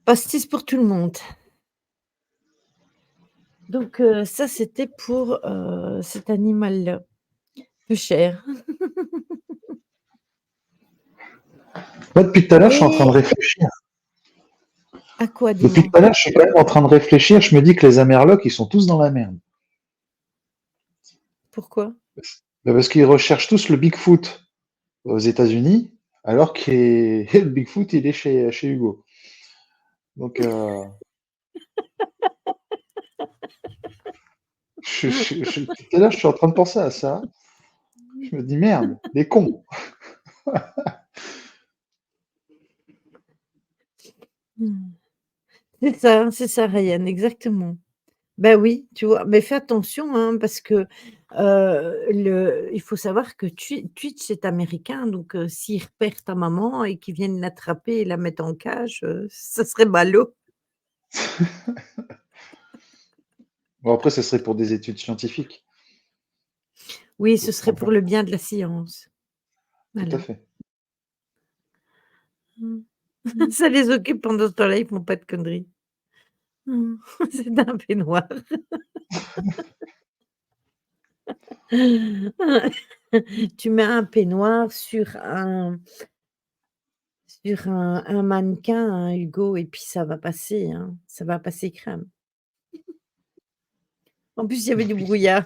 Pastis pour tout le monde. Donc ça, c'était pour, cet animal-là. Peu cher. Moi, depuis tout à l'heure, je suis en train de Et réfléchir. à quoi, Depuis tout dis-moi? à l'heure, je suis quand même en train de réfléchir. Je me dis que les Amerlocs, ils sont tous dans la merde. Pourquoi? Bah, parce qu'ils recherchent tous le Bigfoot aux États-Unis, alors que le Bigfoot, il est chez Hugo. Donc, tout à l'heure, je suis en train de penser à ça. Je me dis, merde, les cons. Mmh. C'est ça, Ryan, exactement. Bah oui, tu vois? Mais fais attention, hein, parce que Il faut savoir que Twitch est américain, donc s'ils repèrent ta maman et qu'ils viennent l'attraper et la mettre en cage, ça serait ballot. Bon, après, ce serait pour des études scientifiques. Oui, Ce ce sera serait pas pour le bien de la science. tout à Voilà. fait. Mmh. Ça les occupe pendant ce temps-là, ils font pas de conneries. Mmh. C'est un peignoir. Tu mets un peignoir sur un mannequin, hein, Hugo, et puis ça va passer, hein, ça va passer crème. En plus, il y avait du Oui. brouillard.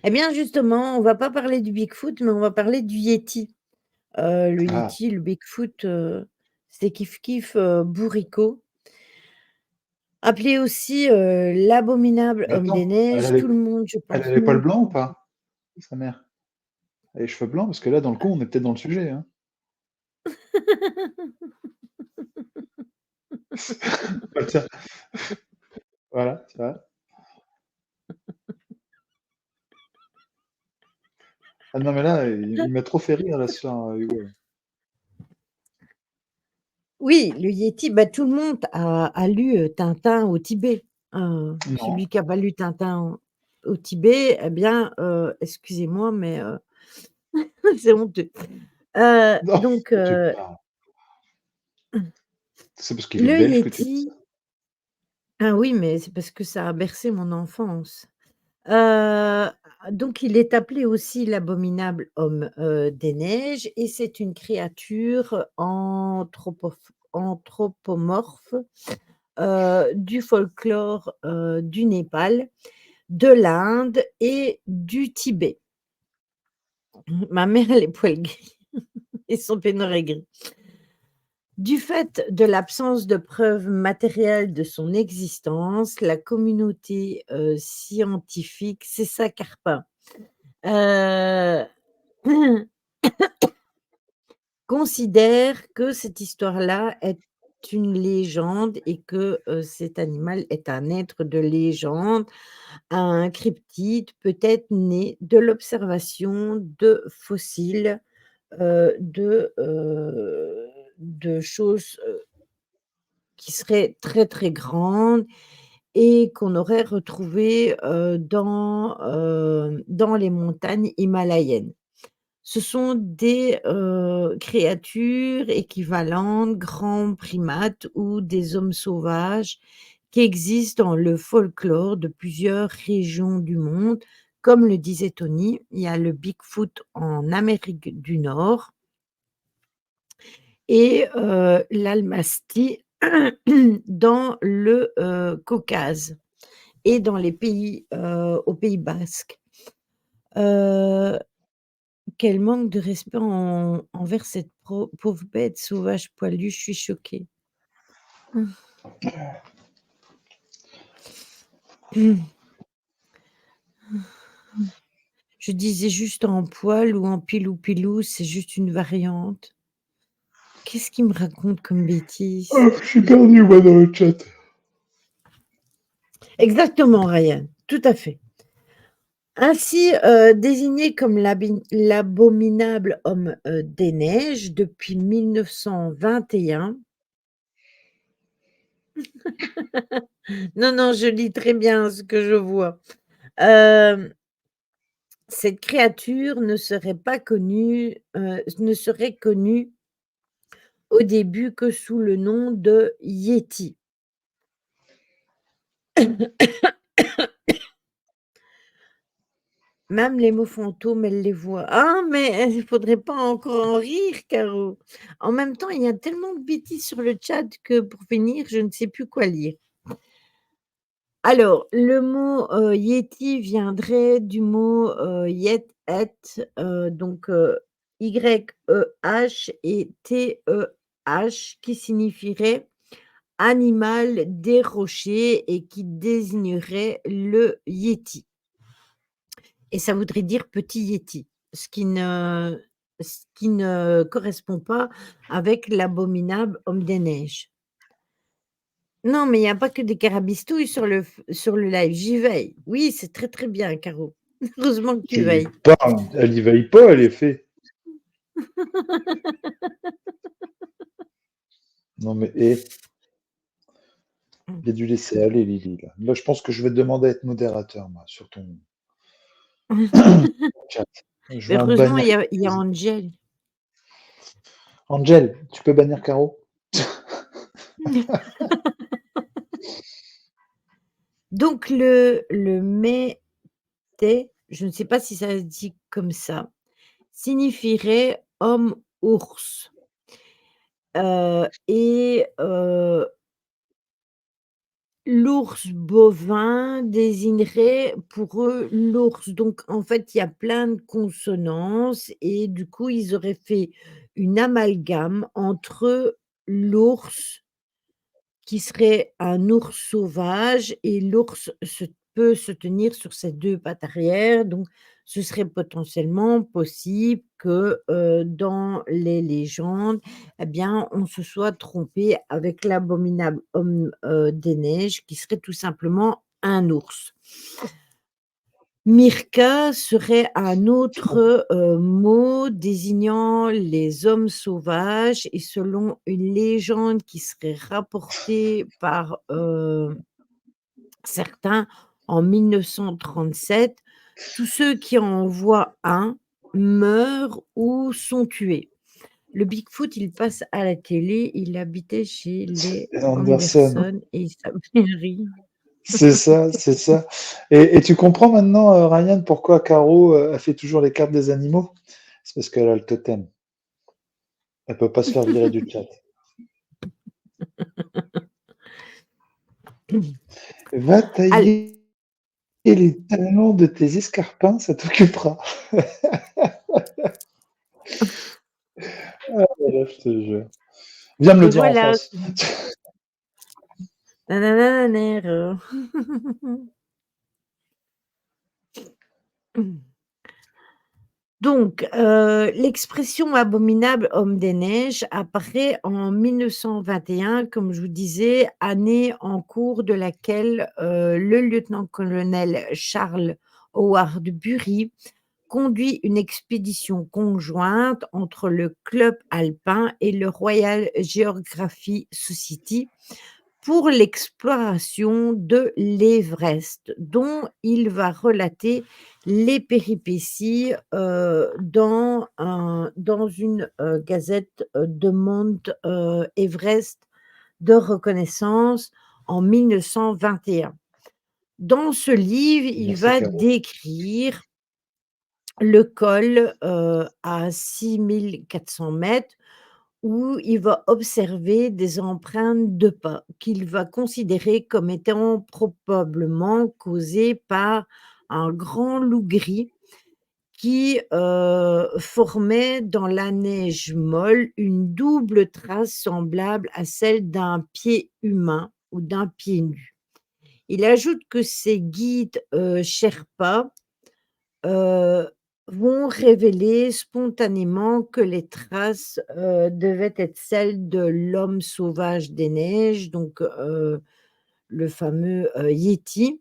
Eh bien, justement, on va pas parler du Bigfoot, mais on va parler du Yéti. Le Ah, Yéti, le Bigfoot, c'est kiff kiff, bourricot, appelé aussi, l'abominable mais homme des attends, neiges. Tout le monde, je elle a pense, les poils nous. blancs ou pas? Sa mère? Elle a les cheveux blancs? Parce que là, dans le coup, on est peut-être dans le sujet, hein. Bah, tiens, voilà, tu vois? Ah non, mais là, il m'a trop fait rire là sur, Hugo, là. Oui, le Yéti, bah, tout le monde a lu, Tintin au Tibet. Non. Celui qui a pas lu Tintin au Tibet, eh bien, excusez-moi, mais c'est honteux. Non, Donc tu parles. C'est parce qu'il est le belge que tu dis ça? Yéti, ah oui, mais c'est parce que ça a bercé mon enfance. Heu, donc il est appelé aussi l'abominable homme, des neiges, et c'est une créature anthropomorphe, du folklore, du Népal, de l'Inde et du Tibet. Ma mère a les poils gris et son peignoir est gris. Du fait de l'absence de preuves matérielles de son existence, la communauté, scientifique, c'est ça Carpin, heu, considère que cette histoire-là est une légende et que, cet animal est un être de légende, un cryptide peut-être né de l'observation de fossiles, de choses, qui seraient très, très grandes et qu'on aurait retrouvées, dans les montagnes himalayennes. Ce sont des, créatures équivalentes, grands primates ou des hommes sauvages qui existent dans le folklore de plusieurs régions du monde. Comme le disait Tony, il y a le Bigfoot en Amérique du Nord et l'Almasty dans le, Caucase et dans les pays, au Pays basque. Heu, Quel manque de respect envers cette pauvre bête sauvage poilue, je suis choquée. Mmh. Je disais juste en poil ou en pilou-pilou, c'est juste une variante. Qu'est-ce qu'il me raconte comme bêtises? Je suis perdu, moi, dans le chat. Exactement, Ryan, tout à fait. Ainsi, désigné comme l'abominable homme, des neiges depuis 1921. Non, non, je lis très bien ce que je vois. Hem, Cette créature ne serait connue au début que sous le nom de Yéti. Même les mots fantômes, elle les voit. Ah, mais il faudrait pas encore en rire, Caro. En même temps, il y a tellement de bêtises sur le chat que pour finir, je ne sais plus quoi lire. Alors, le mot, yéti viendrait du mot, yet et, donc Y-E-H et T-E-H, qui signifierait animal des rochers et qui désignerait le yéti. Et ça voudrait dire petit yéti, ce qui ne correspond pas avec l'abominable homme des neiges. Non, mais il y a pas que des carabistouilles sur le live, j'y veille. Oui, c'est très, très bien, Caro. Heureusement que tu Qui veilles. parle, elle y veille pas, elle est fait. Non mais il y a du laisser aller, Lily. Là. Là, je pense que je vais te demander à être modérateur, moi, sur ton chat. Je vais en Heureusement, bannir il y a quelques-uns. Angel. Angel, tu peux bannir Caro? Donc le métais, je ne sais pas si ça se dit comme ça, signifierait homme-ours, et l'ours bovin désignerait pour eux l'ours. Donc en fait, il y a plein de consonances et du coup, ils auraient fait une amalgame entre l'ours qui serait un ours sauvage et l'ours peut se tenir sur ses 2 pattes arrière, donc ce serait potentiellement possible que, dans les légendes, eh bien, on se soit trompé avec l'abominable homme, des neiges qui serait tout simplement un ours. Mirka serait un autre, mot désignant les hommes sauvages et selon une légende qui serait rapportée par, certains en 1937, tous ceux qui en voient un meurent ou sont tués. Le Bigfoot, il passe à la télé, il habitait chez les Anderson. Anderson et il s'appelle Ri. C'est ça, c'est ça. Et tu comprends maintenant, Ryan, pourquoi Caro a fait toujours les cartes des animaux? C'est parce qu'elle a le totem. Elle peut pas se faire virer du chat. Va Al tailler les talons de tes escarpins, ça t'occupera. Ah, voilà, je te jure. Viens me le et dire en voilà. face. Nananananère. Donc, l'expression abominable homme des neiges apparaît en 1921, comme je vous disais, année en cours de laquelle, le lieutenant-colonel Charles Howard Bury conduit une expédition conjointe entre le Club alpin et le Royal Geographic Society pour l'exploration de l'Everest, dont il va relater les péripéties, dans une, gazette, de Mount, Everest de reconnaissance en 1921. Dans ce livre, il Merci, va Caro. décrire le col, à 6 400 mètres où il va observer des empreintes de pas qu'il va considérer comme étant probablement causées par un grand loup gris qui, formait dans la neige molle une double trace semblable à celle d'un pied humain ou d'un pied nu. Il ajoute que ces guides, sherpas, heu, vont révéler spontanément que les traces, devaient être celles de l'homme sauvage des neiges, donc le fameux, yéti,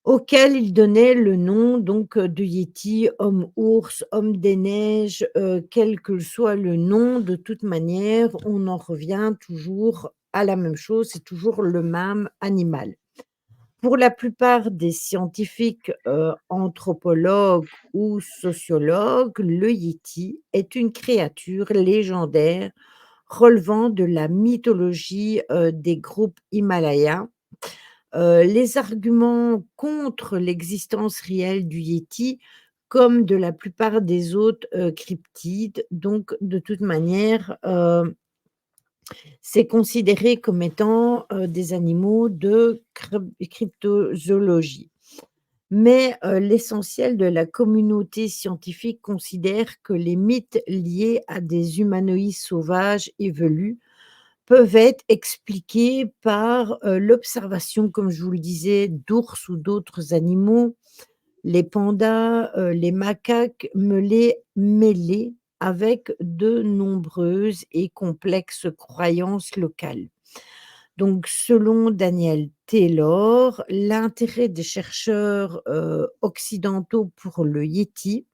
auquel il donnait le nom donc de yéti, homme-ours, homme des neiges, quel que soit le nom, de toute manière, on en revient toujours à la même chose, c'est toujours le même animal. Pour la plupart des scientifiques, anthropologues ou sociologues, le yéti est une créature légendaire relevant de la mythologie, des groupes himalayens. Les arguments contre l'existence réelle du yéti, comme de la plupart des autres, cryptides, donc de toute manière, c'est considéré comme étant, des animaux de cryptozoologie. Mais, l'essentiel de la communauté scientifique considère que les mythes liés à des humanoïdes sauvages et velus peuvent être expliqués par, l'observation, comme je vous le disais, d'ours ou d'autres animaux, les pandas, les macaques mêlés avec de nombreuses et complexes croyances locales. Donc selon Daniel Taylor, l'intérêt des chercheurs, occidentaux pour le yéti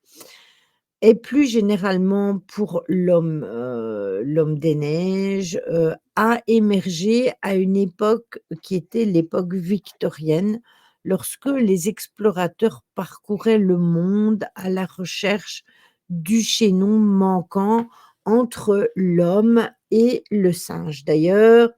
et plus généralement pour l'homme des neiges, a émergé à une époque qui était l'époque victorienne, lorsque les explorateurs parcouraient le monde à la recherche du chaînon manquant entre l'homme et le singe. D'ailleurs,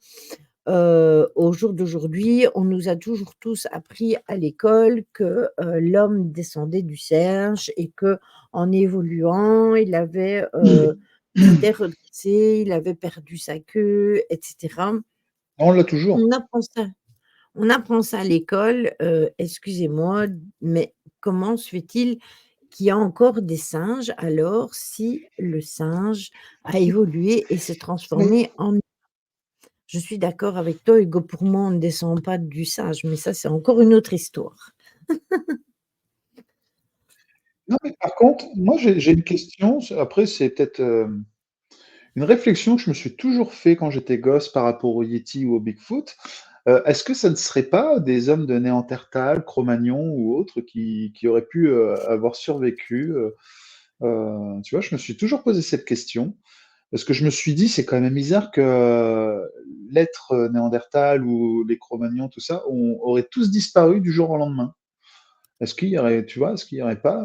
au jour d'aujourd'hui, on nous a toujours tous appris à l'école que, l'homme descendait du singe et qu'en évoluant, il avait, s'était redressé, il avait perdu sa queue et cetera. On l'a toujours. On apprend ça on apprend ça à l'école, excusez-moi, mais comment se fait-il qu'il y a encore des singes alors si le singe a évolué et s'est Oui. transformé en je suis d'accord avec toi, Hugo, pour moi, on ne descend pas du singe, mais ça, c'est encore une autre histoire. Non, mais par contre, moi j'ai une question, après c'est peut-être, une réflexion que je me suis toujours fait quand j'étais gosse par rapport au Yéti ou au Bigfoot. Est-ce que ça ne serait pas des hommes de Néandertal, Cro-Magnon ou autres qui auraient pu, avoir survécu, tu vois? Je me suis toujours posé cette question parce que je me suis dit: «C'est quand même bizarre que l'être, Néandertal ou les Cro-Magnons, tout ça, auraient tous disparu du jour au lendemain». Est-ce qu'il y aurait tu vois, est-ce qu'il y aurait pas,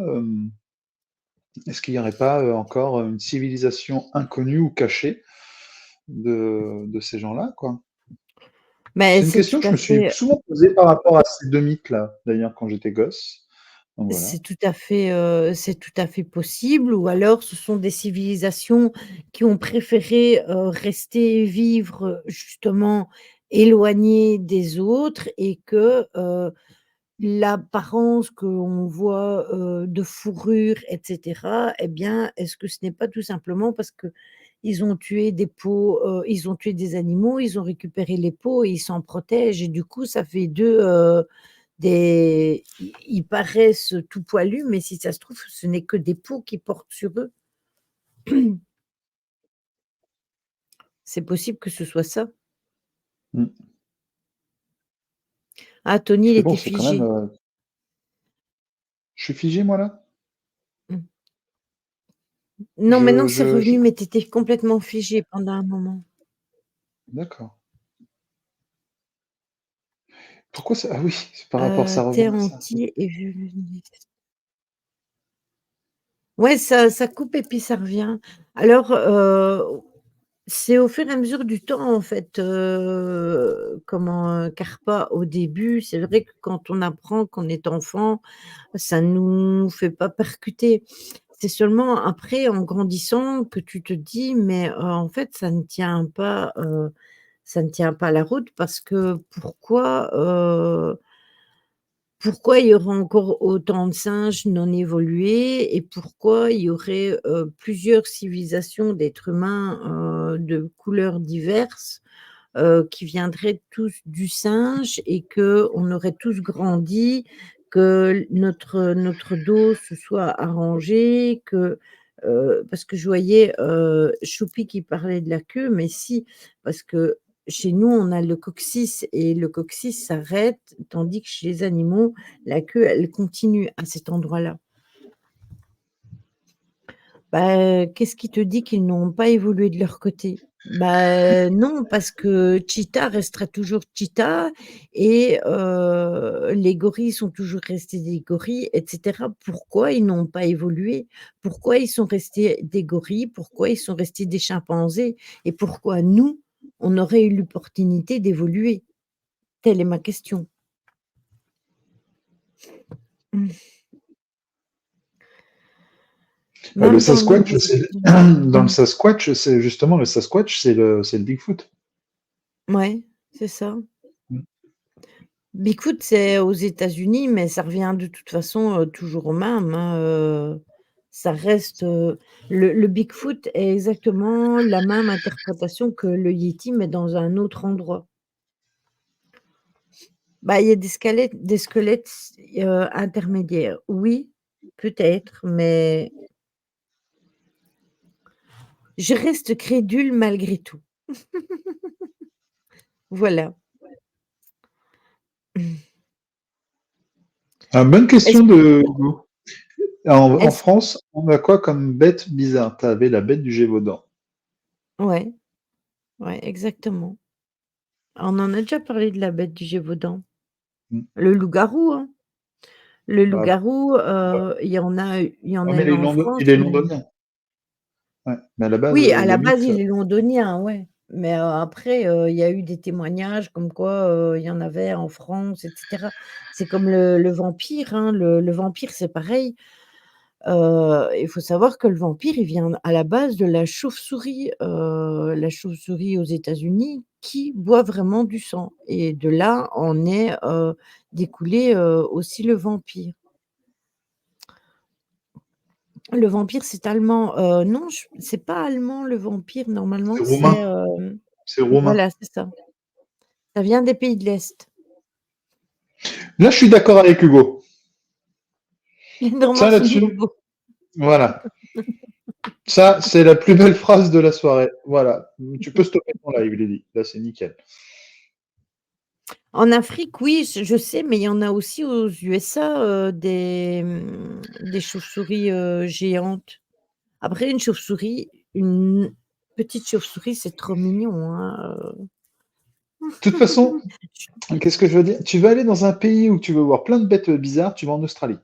encore, une civilisation inconnue ou cachée de ces gens-là, quoi? Mais C'est une c'est question tout que je à me suis fait souvent posée par rapport à ces 2 mythes-là, d'ailleurs, quand j'étais gosse. Donc voilà. c'est tout à fait possible ou alors ce sont des civilisations qui ont préféré, rester vivre, justement éloignées des autres et que, l'apparence qu'on voit, de fourrure et cetera, eh bien, est-ce que ce n'est pas tout simplement parce qu'ils ont tué des peaux, ils ont tué des animaux, ils ont récupéré les peaux et ils s'en protègent et du coup, ça fait d'eux, des ils paraissent tout poilus, mais si ça se trouve, ce n'est que des peaux qu'ils portent sur eux. C'est possible que ce soit ça. Mmh. Ah, Tony, Parce il que bon, était c'est quand même, figé. je suis figé moi là? Mmh. Non, maintenant c'est Je revenu, mais tu étais complètement figé pendant un moment. d'accord. Pourquoi ça ah oui, c'est par rapport ça Tu revient à ça. entier et violoniste. Ouais, ça coupe et puis ça revient. Alors, c'est au fur et à mesure du temps, en fait, car pas au début, c'est vrai que quand on apprend qu'on est enfant, ça nous fait pas percuter. C'est seulement après, en grandissant, que tu te dis: «Mais, en fait, ça ne tient pas la route parce que pourquoi il y aurait encore autant de singes non évolués et pourquoi il y aurait, plusieurs civilisations d'êtres humains, de couleurs diverses, qui viendraient tous du singe et qu'on aurait tous grandi, que notre dos se soit arrangé, parce que je voyais, Choupi qui parlait de la queue, mais si, parce que chez nous, on a le coccyx et le coccyx s'arrête, tandis que chez les animaux, la queue, elle continue à cet endroit-là. Bah, qu'est-ce qui te dit qu'ils n'ont pas évolué de leur côté? Bah, non, parce que Cheetah restera toujours Cheetah et les gorilles sont toujours restés des gorilles et cetera. Pourquoi ils n'ont pas évolué? Pourquoi ils sont restés des gorilles? Pourquoi ils sont restés des chimpanzés? Et pourquoi nous, on aurait eu l'opportunité d'évoluer? Telle est ma question. Mmh. Le Même dans le livre Sasquatch, des c'est États-Unis. dans le Mmh. Sasquatch, c'est justement le Sasquatch, c'est le Bigfoot. Ouais, c'est ça. Mmh. Bigfoot, c'est aux États-Unis, mais ça revient de toute façon, toujours au même, hein, ça reste, le Bigfoot est exactement la même interprétation que le Yéti, mais dans un autre endroit. Bah, il y a des squelettes intermédiaires. Oui, peut-être, mais je reste crédule malgré tout. Voilà. Ah, bonne Est-ce question que de Hugo. En est-ce France, on a quoi comme bête bizarre? Tu avais la bête du Gévaudan. ouais, ouais, exactement. On en a déjà parlé de la bête du Gévaudan. Mmh. Le loup-garou, hein. Le Bah, loup-garou, ouais. il y en Ouais, a mais eu en France, il est il y en a eu londonien. Ouais, mais à la base, oui, à le la base, mythe, il est londonien, ouais, mais après, il y a eu des témoignages comme quoi, il y en avait en France et cetera. C'est comme le vampire, hein, le vampire, c'est pareil. Il faut savoir que le vampire, il vient à la base de la chauve-souris aux États-Unis qui boit vraiment du sang et de là en est, découlé, aussi le vampire. Le vampire, c'est allemand, non, c'est pas allemand le vampire, c'est normalement, c'est, roumain. C'est roumain. voilà, c'est ça. Ça vient des pays de l'Est. Là, je suis d'accord avec Hugo. Les Ça, Normands sont des là-dessus, bobos. voilà. Ça, c'est la plus belle phrase de la soirée. Voilà. Tu peux stopper ton live, Lily. Là, c'est nickel. En Afrique, oui, je sais, mais il y en a aussi aux USA, des chauves-souris, géantes. Après une petite chauve-souris, c'est trop mignon, hein, De toute façon, qu'est-ce que je veux dire? Tu vas aller dans un pays où tu veux voir plein de bêtes bizarres, tu vas en Australie.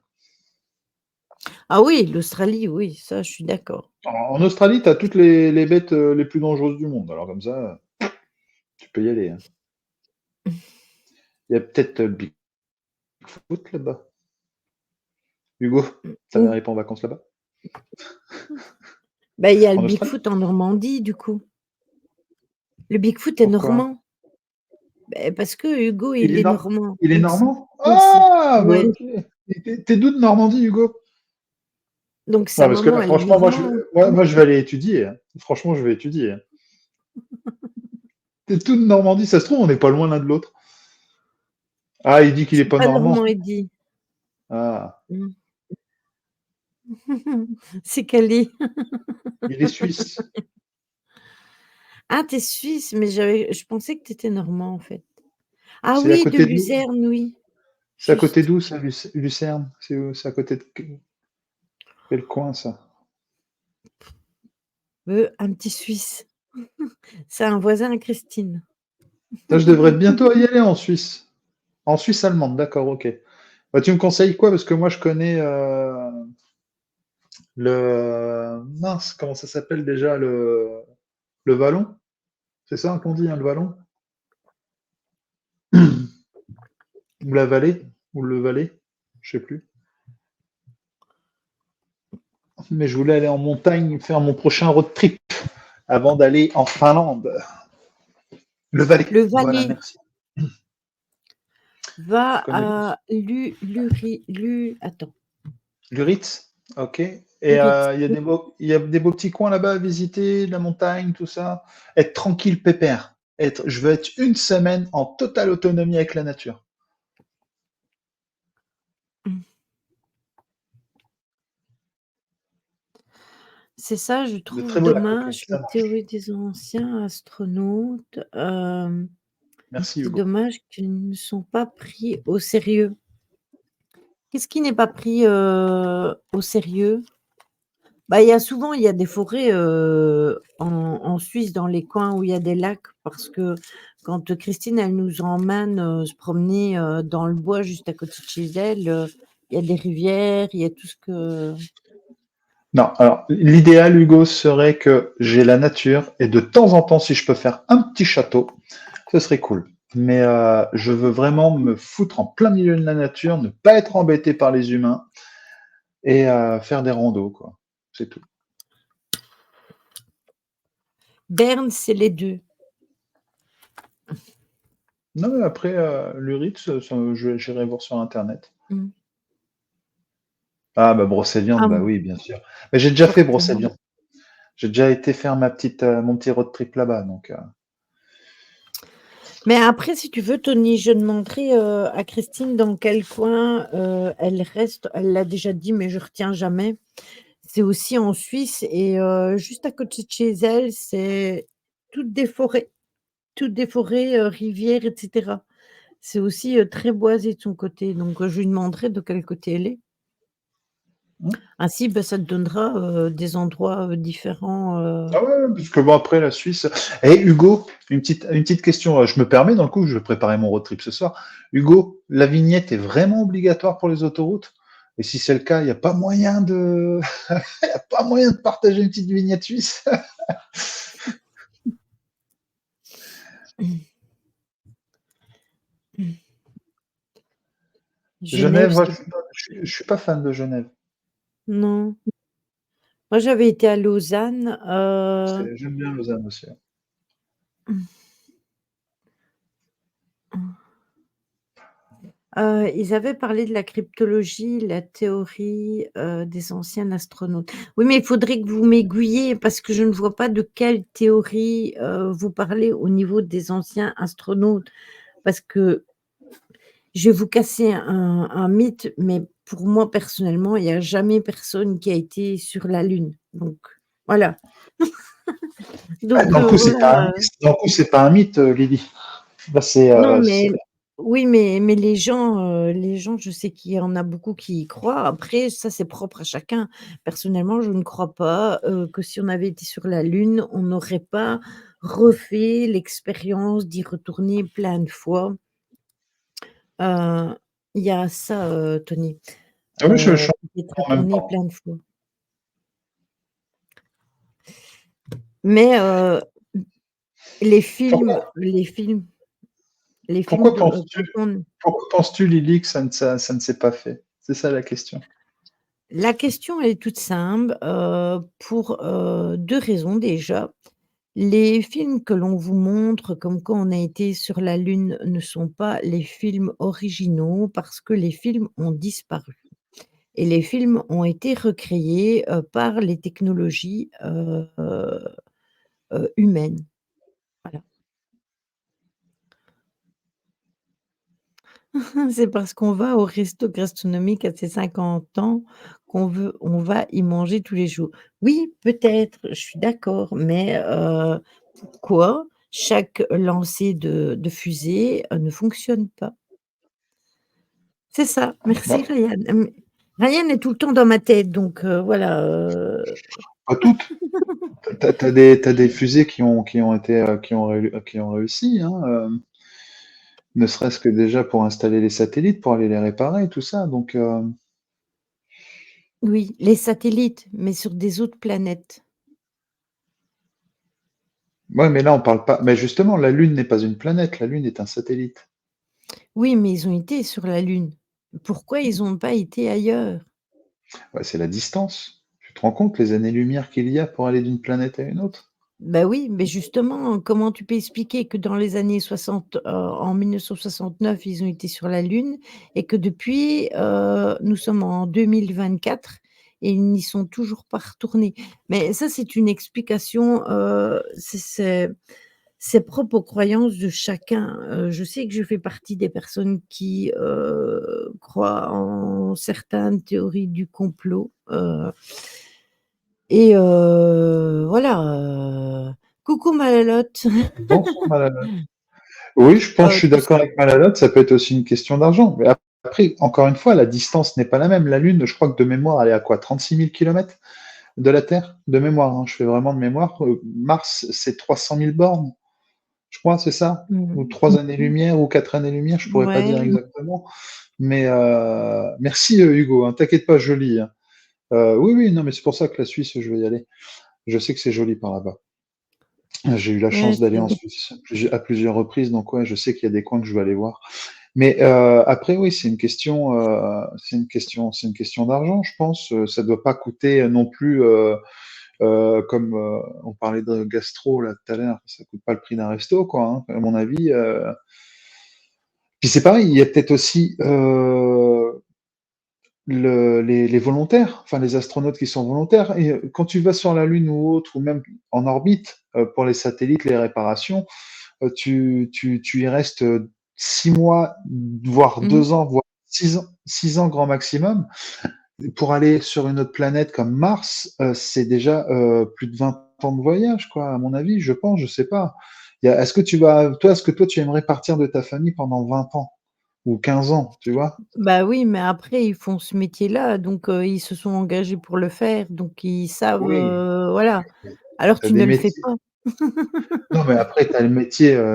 Ah oui, l'Australie, oui, ça, je suis d'accord. En Australie, tu as toutes les bêtes les plus dangereuses du monde. Alors comme ça, tu peux y aller, hein. Il y a peut-être le Bigfoot là-bas. Hugo, ta mère Où? n'est pas en vacances là-bas? Bah, il y a le En Australie? Bigfoot en Normandie, du coup. Le Bigfoot est Pourquoi? normand. Beh, parce que Hugo, Il il est, est normand, il est normand? donc c'est Ah, bah ouais, ok. Et t'es d'où de Normandie, Hugo? donc Ouais, sa parce que maman, là, elle est franchement, normande. moi, je vais aller étudier, hein. Franchement, je vais étudier, hein. T'es tout de Normandie, ça se trouve, on n'est pas loin l'un de l'autre. Ah, il dit qu'il est C'est pas pas normand. normand, il dit. Ah, Mmh. C'est Calais. il est suisse. Ah, tu es suisse, mais je pensais que tu étais normand, en fait. Ah C'est à oui, de côté d'où? Luzerne, oui, C'est à côté juste. d'où, ça, Lucerne? C'est où? C'est à côté de quel coin, ça? Un petit Suisse. C'est un voisin à Christine. Ça, je devrais bientôt y aller en Suisse. En Suisse allemande, d'accord, ok. Bah, tu me conseilles quoi? Parce que moi, je connais mince, comment ça s'appelle déjà? Le Vallon? C'est ça qu'on dit, hein, le Vallon? Ou la vallée? Ou le Valais? Je sais plus. Mais je voulais aller en montagne, faire mon prochain road trip avant d'aller en Finlande. Le Valais. Le Voilà, Valais merci. va Tu connais à attends, Luritz? Ok. Et Luritz. il y a des beaux petits coins là-bas à visiter, la montagne, tout ça. Être tranquille, pépère. Je veux être une semaine en totale autonomie avec la nature. Mmh. C'est ça, je De trouve très beaux lacs, ok, dommage, la ça marche. théorie des anciens astronautes, Merci c'est Hugo. dommage qu'ils ne sont pas pris au sérieux. Qu'est-ce qui n'est pas pris, au sérieux? Bah, il y a des forêts, en Suisse, dans les coins où il y a des lacs, parce que quand Christine, elle nous emmène, se promener, dans le bois juste à côté de chez elle, il y a des rivières, il y a tout ce que Non, alors l'idéal, Hugo, serait que j'ai la nature et de temps en temps, si je peux faire un petit château, ce serait cool. Mais je veux vraiment me foutre en plein milieu de la nature, ne pas être embêté par les humains et faire des randos, quoi. C'est tout. Berne, c'est les 2. Non, mais après, Luritz, j'irai voir sur Internet. Mmh. Ah, bah, Brocéliande, Ah, bah oui, bien sûr. Mais j'ai déjà fait forcément. Brocéliande. J'ai déjà été faire mon petit road trip là-bas, donc. Mais après, si tu veux, Tony, je demanderai, à Christine dans quel coin, elle reste. Elle l'a déjà dit, mais je retiens jamais. C'est aussi en Suisse et juste à côté de chez elle, c'est toutes des forêts. toutes des forêts, rivières et cetera. C'est aussi, très boisé de son côté, donc je lui demanderai de quel côté elle est. Mmh. Ainsi, bah, ça te donnera, des endroits, différents, Ah ouais, ouais, parce que bon, après la Suisse. Eh Hugo, une petite question. Je me permets, dans le coup, je vais préparer mon road trip ce soir. Hugo, la vignette est vraiment obligatoire pour les autoroutes? Et si c'est le cas, il n'y a pas moyen de, y a pas moyen de partager une petite vignette suisse? Genève, Genève, moi, c'est je suis pas fan de Genève. non. Moi, j'avais été à Lausanne, J'aime bien Lausanne aussi. ils avaient parlé de la cryptologie, la théorie, des anciens astronautes. Oui, mais il faudrait que vous m'aiguilliez parce que je ne vois pas de quelle théorie, vous parlez au niveau des anciens astronautes. Parce que je vais vous casser un mythe, mais pour moi, personnellement, il y a jamais personne qui a été sur la Lune. Donc voilà. Bah, Donc dans le coup, c'est pas un voilà, mythe. Dans le coup, c'est pas un mythe, Lydie. Là, non, mais oui, mais les gens, je sais qu'il y en a beaucoup qui y croient. Après, ça, c'est propre à chacun. Personnellement, je ne crois pas, que si on avait été sur la Lune, on n'aurait pas refait l'expérience d'y retourner plein de fois. Heu, il y a ça, Tony, ah oui, je suis d'être en même retourné temps. plein de fois. Mais les films Pourquoi, les films les films pourquoi de penses-tu, quand on pourquoi penses-tu, Lydie, que ça ne s'est pas fait? C'est ça la question. la question elle est toute simple, pour, 2 raisons déjà. Les films que l'on vous montre comme quoi on a été sur la Lune ne sont pas les films originaux parce que les films ont disparu et les films ont été recréés, par les technologies, humaines. Voilà. C'est parce qu'on va au resto gastronomique à ses 50 ans on va y manger tous les jours. Oui, peut-être, je suis d'accord, mais pourquoi chaque lancer de fusée, ne fonctionne pas? C'est ça, merci Bah, Ryan. Ryan est tout le temps dans ma tête donc voilà, pas toutes. T'as des fusées qui ont été, qui ont réussi, hein, ne serait-ce que déjà pour installer les satellites, pour aller les réparer, tout ça. Donc, oui, les satellites, mais sur des autres planètes. ouais, mais là, on parle pas. Mais justement, la Lune n'est pas une planète, la Lune est un satellite. Oui, mais ils ont été sur la Lune. Pourquoi ils ont pas été ailleurs? Ouais, c'est la distance. Tu te rends compte les années-lumière qu'il y a pour aller d'une planète à une autre? Bah, oui, mais justement, comment tu peux expliquer que dans les années 60, en 1969, ils ont été sur la Lune et que depuis, nous sommes en 2024 et ils n'y sont toujours pas retournés? Mais ça, c'est une explication, c'est propre aux croyances de chacun. Je sais que je fais partie des personnes qui, croient en certaines théories du complot, et voilà, coucou Malalotte. Bonsoir, Malala. Oui, je pense, je suis Tu s d'accord avec Malalotte, ça peut être aussi une question d'argent. Mais après, encore une fois, la distance n'est pas la même. La Lune, je crois que de mémoire, elle est à quoi? 36 000 kilomètres de la Terre? De mémoire, hein, je fais vraiment de mémoire. Mars, c'est 300 000 bornes, je crois, c'est ça? Ou mmh, 3 années-lumière, ou 4 années-lumière, je pourrais pas dire ouais, exactement. Mais merci Hugo, hein, t'inquiète pas, joli, hein. Oui, oui, non, mais c'est pour ça que la Suisse, je vais y aller. Je sais que c'est joli par là-bas. J'ai eu la ouais, chance d'aller c'est en Suisse à plusieurs reprises, donc ouais, je sais qu'il y a des coins que je vais aller voir. Mais après, oui, c'est une question d'argent, je pense. Ça doit pas coûter non plus, comme on parlait de gastro là tout à l'heure, ça coûte pas le prix d'un resto, quoi, hein, à mon avis. Puis c'est pareil, il y a peut-être aussi les volontaires, enfin les astronautes qui sont volontaires. Et quand tu vas sur la Lune ou autre, ou même en orbite, pour les satellites, les réparations, tu y restes 6 mois, voire mmh, 2 ans, voire 6 ans, 6 ans grand maximum. Pour aller sur une autre planète comme Mars, c'est déjà plus de 20 ans de voyage, quoi, à mon avis, je pense, je sais pas. Est-ce que toi, tu aimerais partir de ta famille pendant 20 ans ou 15 ans, tu vois? Bah, oui, mais après ils font ce métier-là, donc ils se sont engagés pour le faire, donc ils savent, Oui, voilà. Alors tu as tu des ne le fais métiers. pas. Non, mais après, tu as le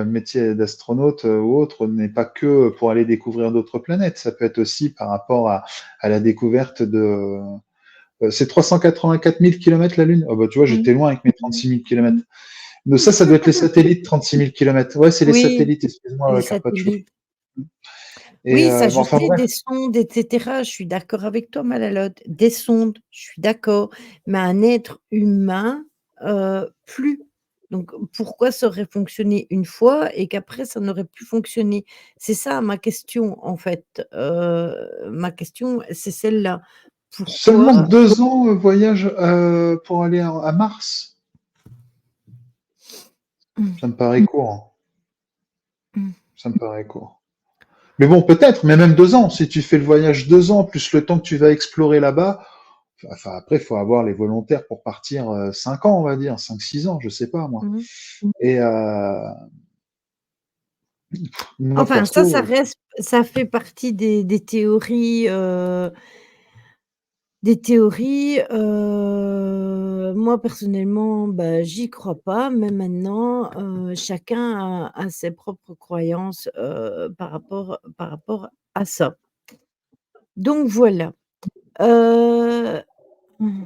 métier d'astronaute ou autre n'est pas que pour aller découvrir d'autres planètes. Ça peut être aussi par rapport à la découverte de. C'est 384 000 kilomètres la Lune. Oh bah, tu vois, Mmh. j'étais loin avec mes 36 000 kilomètres. Mais ça doit être les satellites, 36 000 kilomètres. Ouais, c'est les Oui, satellites, excuse-moi, les Carpaccio. satellites. Et Oui, ça mais je enfin sais, bref, des sondes et cetera, je suis d'accord avec toi Malalotte. Des sondes, je suis d'accord, mais un être humain, plus. Donc pourquoi ça aurait fonctionné une fois et qu'après ça n'aurait plus fonctionné? C'est ça ma question en fait, ma question c'est celle-là. seulement Pourquoi 2 ans voyage pour aller à Mars. mmh, Ça me paraît court, hein. mmh, Ça me paraît court. Mais bon, peut-être, mais même 2 ans. Si tu fais le voyage 2 ans, plus le temps que tu vas explorer là-bas, enfin après, il faut avoir les volontaires pour partir 5 ans, on va dire, 5, 6 ans, je sais pas moi. mmh. Et moi Enfin ça perso, reste ça fait partie des théories, moi personnellement, bah, j'y crois pas, mais maintenant, chacun a ses propres croyances, par rapport à ça. Donc voilà, heu, mmh,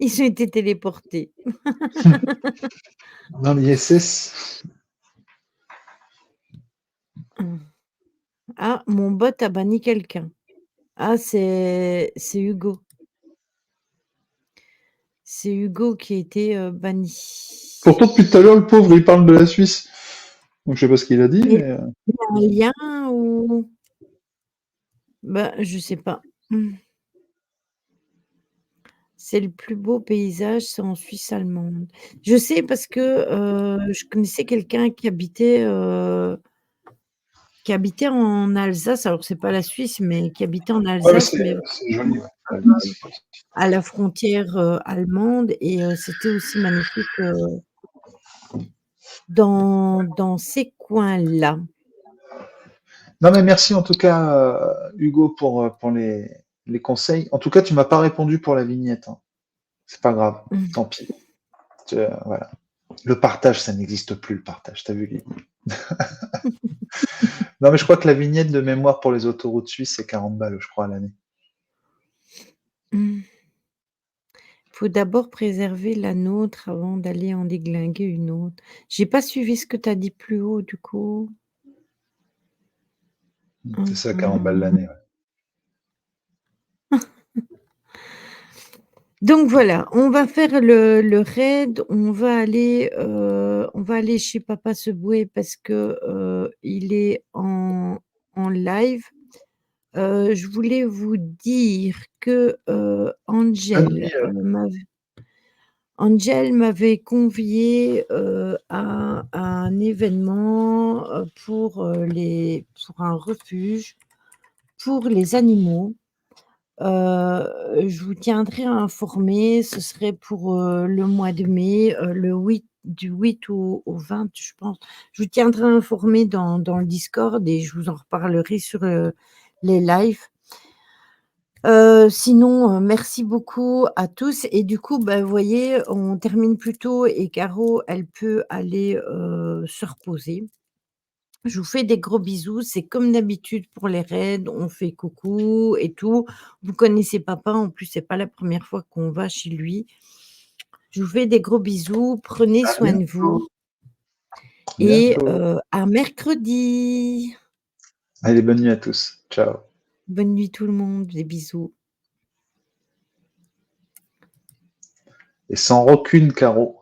ils ont été téléportés. dans l'ISS, Ah, mon bot a banni quelqu'un. Ah, c'est Hugo. C'est Hugo qui a été, banni. pourtant depuis tout à l'heure, le pauvre, il parle de la Suisse. Donc je sais pas ce qu'il a dit, Mais mais il y a un lien ou bah, je sais pas. Mmh. C'est le plus beau paysage, c'est en Suisse allemande. Je sais parce que, je connaissais quelqu'un qui habitait en Alsace, alors c'est pas la Suisse, mais qui habitait en ouais, mais Alsace, mais c'est joli, ouais. à la frontière, allemande et c'était aussi magnifique, dans ces coins-là. Non, mais merci en tout cas, Hugo, pour les conseils. En tout cas, tu m'as pas répondu pour la vignette, hein. C'est pas grave, Mmh. tant pis. Voilà. Le partage, ça n'existe plus, le partage. T'as vu, Lily? Non, mais je crois que la vignette de mémoire pour les autoroutes suisses, c'est 40 balles, je crois, à l'année. Mmh. Faut d'abord préserver la nôtre avant d'aller en déglinguer une autre. J'ai pas suivi ce que tu as dit plus haut du coup. C'est Mmh ça, 40 balles mh. l'année, ouais. Donc voilà, on va faire le raid, on va aller chez Papa Seboué parce que, il est en live. Je voulais vous dire que, Bonne nuit. Angel m'avait conviée, à un événement, pour un refuge pour les animaux. Je vous tiendrai informé, ce serait pour, le mois de mai, du 8 au 20 je pense. Je vous tiendrai informé dans le Discord et je vous en reparlerai sur, les lives. Sinon, merci beaucoup à tous et du coup, bah, vous voyez, on termine plus tôt et Caro, elle peut aller, se reposer. Je vous fais des gros bisous. C'est comme d'habitude pour les raids, on fait coucou et tout. Vous connaissez papa, en plus, c'est pas la première fois qu'on va chez lui. Je vous fais des gros bisous, prenez À soin de vous bientôt. et Bientôt. à mercredi. Allez, bonne nuit à tous. Ciao. Bonne nuit tout le monde, des bisous. Et sans rancune, Caro.